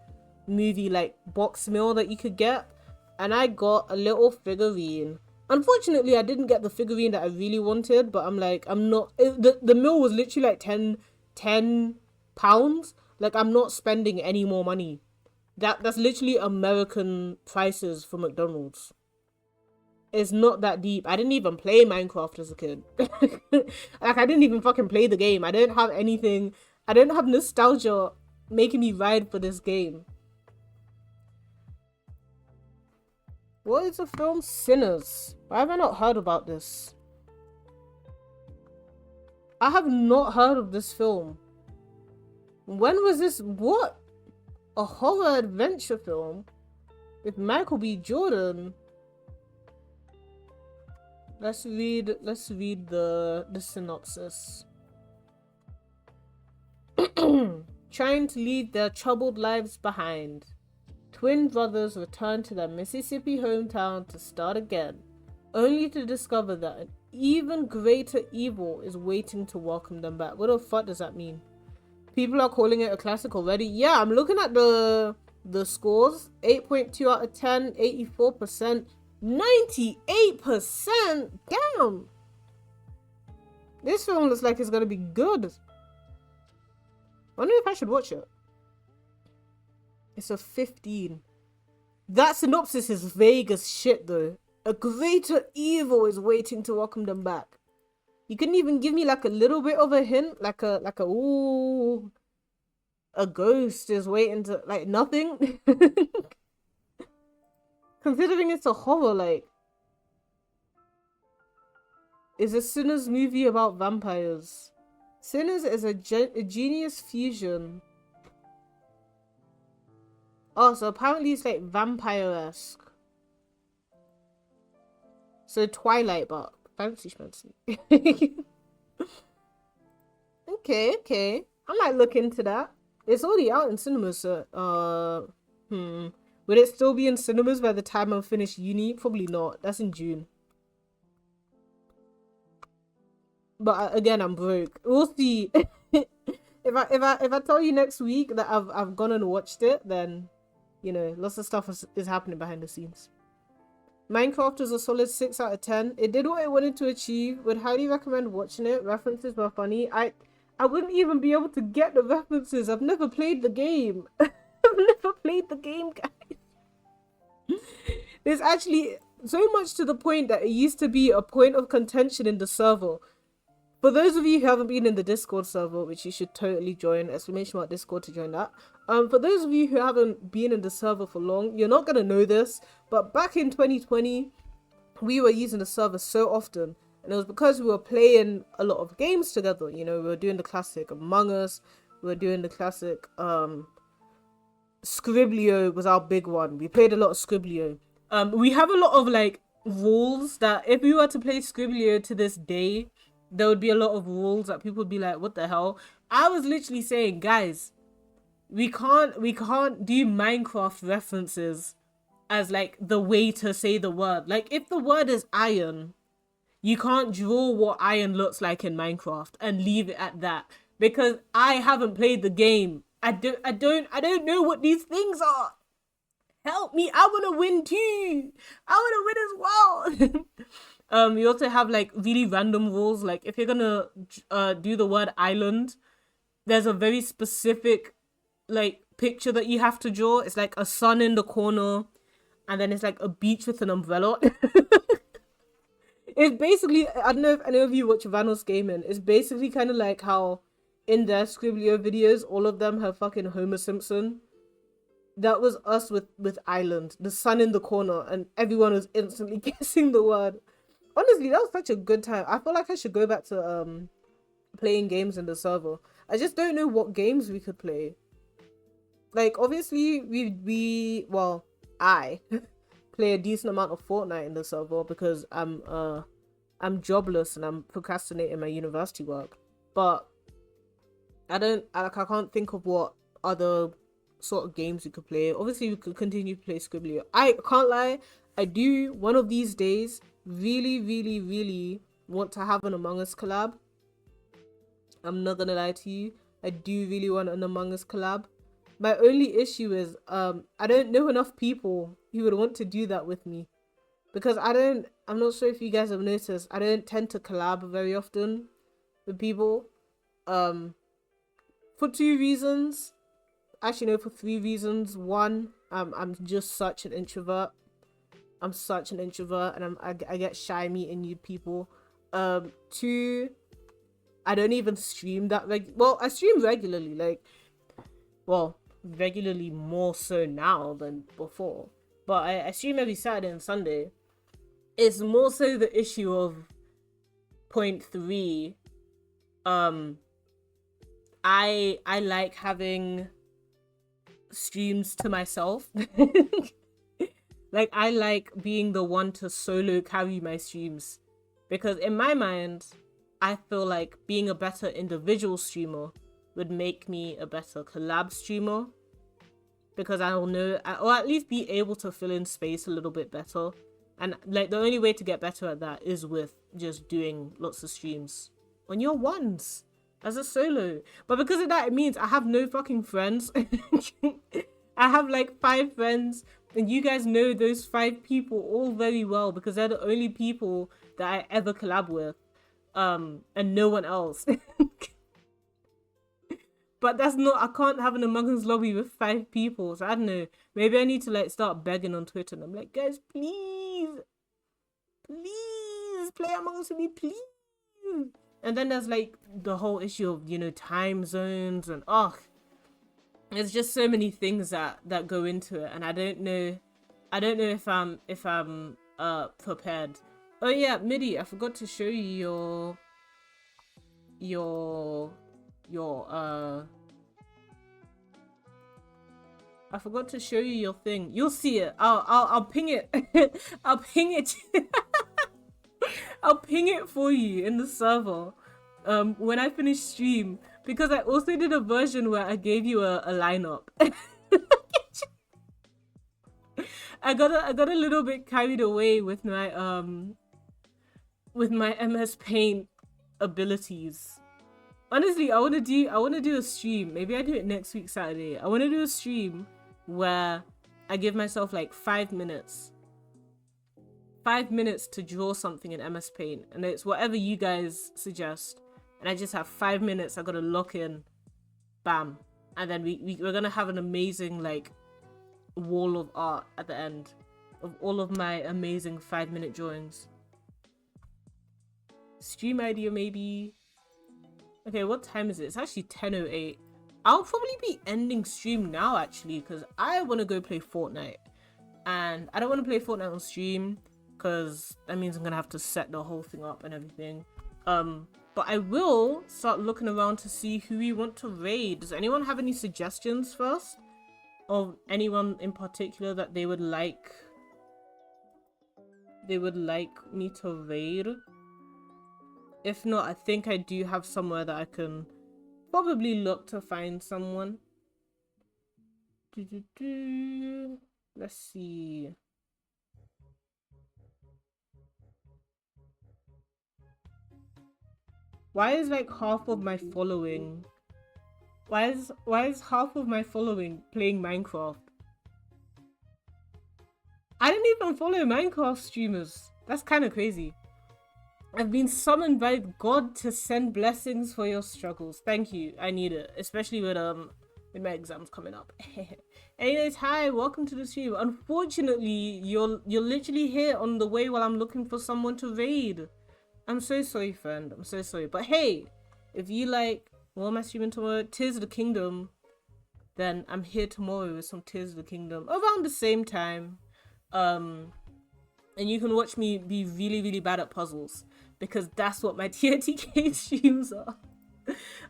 movie like box meal that you could get, and I got a little figurine. Unfortunately, I didn't get the figurine that I really wanted, but I'm not, the meal was literally like 10 pounds. Like, I'm not spending any more money. That's literally American prices for McDonald's. It's not that deep. I didn't even play Minecraft as a kid. Like, I didn't even fucking play the game. I don't have anything. I don't have nostalgia making me ride for this game. What is the film Sinners? Why have I not heard about this? I have not heard of this film. When was this? What? A horror adventure film with Michael B. Jordan. Let's read the synopsis. Trying to leave their troubled lives behind, twin brothers return to their Mississippi hometown to start again, only to discover that an even greater evil is waiting to welcome them back. What the fuck does that mean? People are calling it a classic already. Yeah, I'm looking at the scores. 8.2 out of 10, 84%, 98%. Damn. This film looks like it's gonna be good. I wonder if I should watch it. It's a 15. That synopsis is vague as shit though. A greater evil is waiting to welcome them back. You couldn't even give me like a little bit of a hint, like a ooh, a ghost is waiting to, like, nothing. Considering it's a horror, like, is a Sinners movie about vampires. Sinners is a genius fusion. Oh, so apparently it's like vampire-esque. So Twilight, but fancy. Okay. I might look into that. It's already out in cinemas, so would it still be in cinemas by the time I finish uni? Probably not. That's in June. But again, I'm broke. We'll see. if I tell you next week that I've gone and watched it, then you know, lots of stuff is happening behind the scenes. Minecraft was a solid 6 out of 10. It did what it wanted to achieve. Would highly recommend watching it. References were funny. I wouldn't even be able to get the references. I've never played the game. I've never played the game, guys. There's actually so much to the point that it used to be a point of contention in the server. For those of you who haven't been in the Discord server, which you should totally join, !Discord to join that. For those of you who haven't been in the server for long, you're not going to know this, but back in 2020, we were using the server so often, and it was because we were playing a lot of games together. You know, we were doing the classic Among Us, we were doing the classic, Scriblio was our big one. We played a lot of Scriblio. We have a lot of, like, rules that if we were to play Scribbler to this day, there would be a lot of rules that people would be like, what the hell? I was literally saying, guys, we can't do Minecraft references as like the way to say the word. Like if the word is iron, you can't draw what iron looks like in Minecraft and leave it at that, because I haven't played the game. I don't know what these things are. Help me, I want to win too. I want to win as well. You also have like really random rules. Like if you're gonna do the word island, there's a very specific like picture that you have to draw. It's like a sun in the corner, and then it's like a beach with an umbrella. It's basically, I don't know if any of you watch Vanos Gaming. It's basically kind of like how in their Scriblio videos, all of them have fucking Homer Simpson. That was us with Island, the sun in the corner, and everyone was instantly guessing the word. Honestly, that was such a good time. I feel like I should go back to playing games in the server. I just don't know what games we could play. Like obviously I play a decent amount of Fortnite in the server because I'm jobless and I'm procrastinating my university work. But I can't think of what other sort of games we could play. Obviously we could continue to play Scribbler. I can't lie, I do one of these days really want to have an Among Us collab. I'm not gonna lie to you, I do really want an Among Us collab. My only issue is I don't know enough people who would want to do that with me, because I'm not sure if you guys have noticed, I don't tend to collab very often with people, for 2 reasons. Actually no, for 3 reasons. One, I'm just such an introvert. And I get shy meeting new people. 2, I don't even stream that I stream regularly, like, well, regularly more so now than before, but I stream every Saturday and Sunday. It's more so the issue of point 3. I like having streams to myself. Like I like being the one to solo carry my streams, because in my mind I feel like being a better individual streamer would make me a better collab streamer, because I'll know, or at least be able to fill in space a little bit better. And like the only way to get better at that is with just doing lots of streams on your ones as a solo. But because of that, it means I have no fucking friends. I have like 5 friends, and you guys know those 5 people all very well, because they're the only people that I ever collab with, and no one else. But that's not, I can't have an Among Us lobby with 5 people. So I don't know. Maybe I need to like start begging on Twitter. And I'm like, guys, please play Among Us with me, please. And then there's like the whole issue of, you know, time zones and there's just so many things that go into it, and I don't know if I'm prepared. Oh yeah, Midi, I forgot to show you I forgot to show you your thing. You'll see it. I'll ping it. I'll ping it. I'll ping it for you in the server when I finish stream, because I also did a version where I gave you a lineup. I got a little bit carried away with my MS Paint abilities. Honestly, I want to do a stream. Maybe I do it next week Saturday. I want to do a stream where I give myself like 5 minutes. 5 minutes to draw something in MS Paint, and it's whatever you guys suggest. And I just have 5 minutes. I gotta lock in, bam, and then we're gonna have an amazing like wall of art at the end of all of my amazing 5-minute drawings. Stream idea maybe. Okay, what time is it? It's actually 10:08. I'll probably be ending stream now actually, because I want to go play Fortnite, and I don't want to play Fortnite on stream because that means I'm gonna have to set the whole thing up and everything. But I will start looking around to see who we want to raid. Does anyone have any suggestions first, or anyone in particular that they would like they would like me to raid. If not, I think I do have somewhere that I can probably look to find someone. Let's see. Why is like half of my following? Why is half of my following playing Minecraft? I didn't even follow Minecraft streamers. That's kind of crazy. I've been summoned by God to send blessings for your struggles. Thank you. I need it, especially with my exams coming up. Anyways, hi, welcome to the stream. Unfortunately, you're literally here on the way while I'm looking for someone to raid. I'm so sorry, friend. I'm so sorry. But hey, if you like, what am I streaming tomorrow? Tears of the Kingdom. Then I'm here tomorrow with some Tears of the Kingdom around the same time. And you can watch me be really, really bad at puzzles because that's what my TNTK streams are.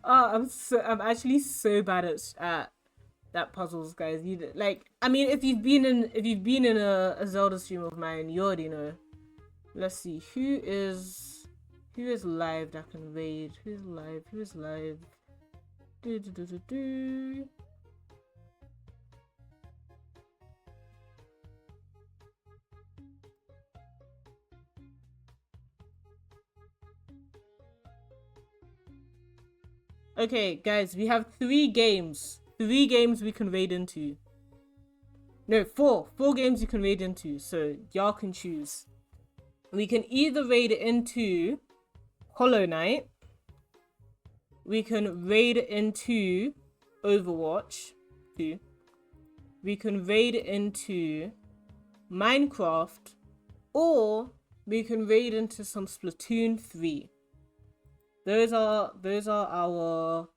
I'm actually so bad at that puzzles, guys. I mean, if you've been in a Zelda stream of mine, you already know. Let's see who is live that can raid. Who's live? Okay, guys, we have 3 games. 3 games we can raid into. No, 4. 4 games you can raid into, so y'all can choose. We can either raid into Hollow Knight. We can raid into Overwatch 2. We can raid into Minecraft. Or we can raid into some Splatoon 3. Those are our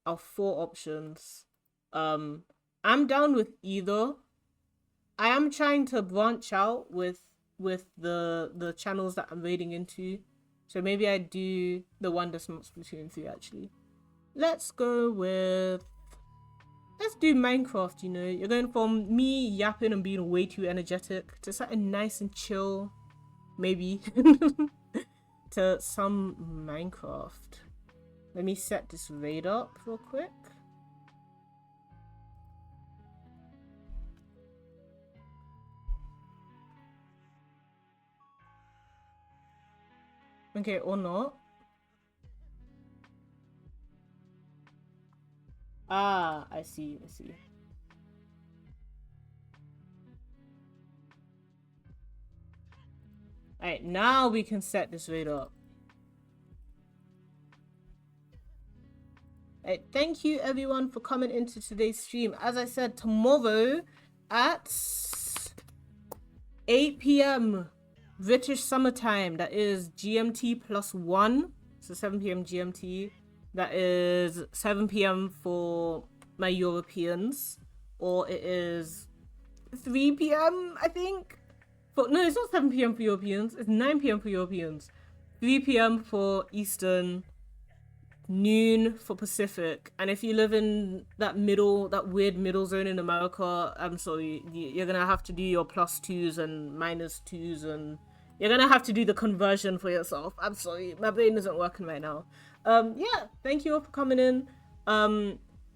4 options. I'm down with either. I am trying to branch out with the channels that I'm raiding into. So maybe I do the one that's not Splatoon 3 actually. Let's do Minecraft, you know. You're going from me yapping and being way too energetic to something nice and chill. Maybe. To some Minecraft. Let me set this raid up real quick. Okay, or not. Ah, I see. Alright, now we can set this raid up. Alright, thank you everyone for coming into today's stream. As I said, tomorrow at 8 p.m. British summertime, that is GMT +1, so 7 p.m. GMT. That is 7 p.m. for my Europeans, or it is 3 p.m. I think. But no, it's not 7 p.m. for Europeans. It's 9 p.m. for Europeans. 3 p.m. for Eastern. Noon for Pacific. And if you live in that weird middle zone in America, I'm sorry, you're gonna have to do your +2s and -2s, and you're gonna have to do the conversion for yourself. I'm sorry, my brain isn't working right now. Yeah, thank you all for coming in.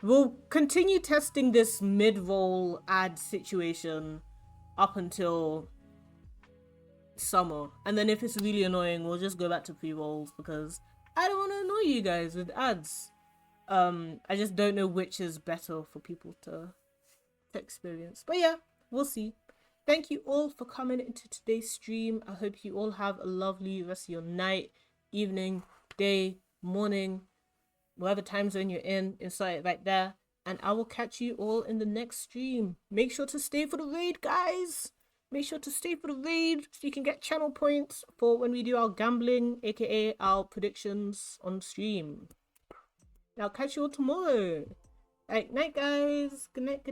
We'll continue testing this mid-roll ad situation up until summer, and then if it's really annoying, we'll just go back to pre-rolls because I don't want to annoy you guys with ads. I just don't know which is better for people to experience. But yeah, we'll see. Thank you all for coming into today's stream. I hope you all have a lovely rest of your night, evening, day, morning, whatever time zone you're in, inside right there. And I will catch you all in the next stream. Make sure to stay for the raid, guys. Make sure to stay for the raid so you can get channel points for when we do our gambling, aka our predictions on stream. I'll catch you all tomorrow. Alright, night guys. Good night.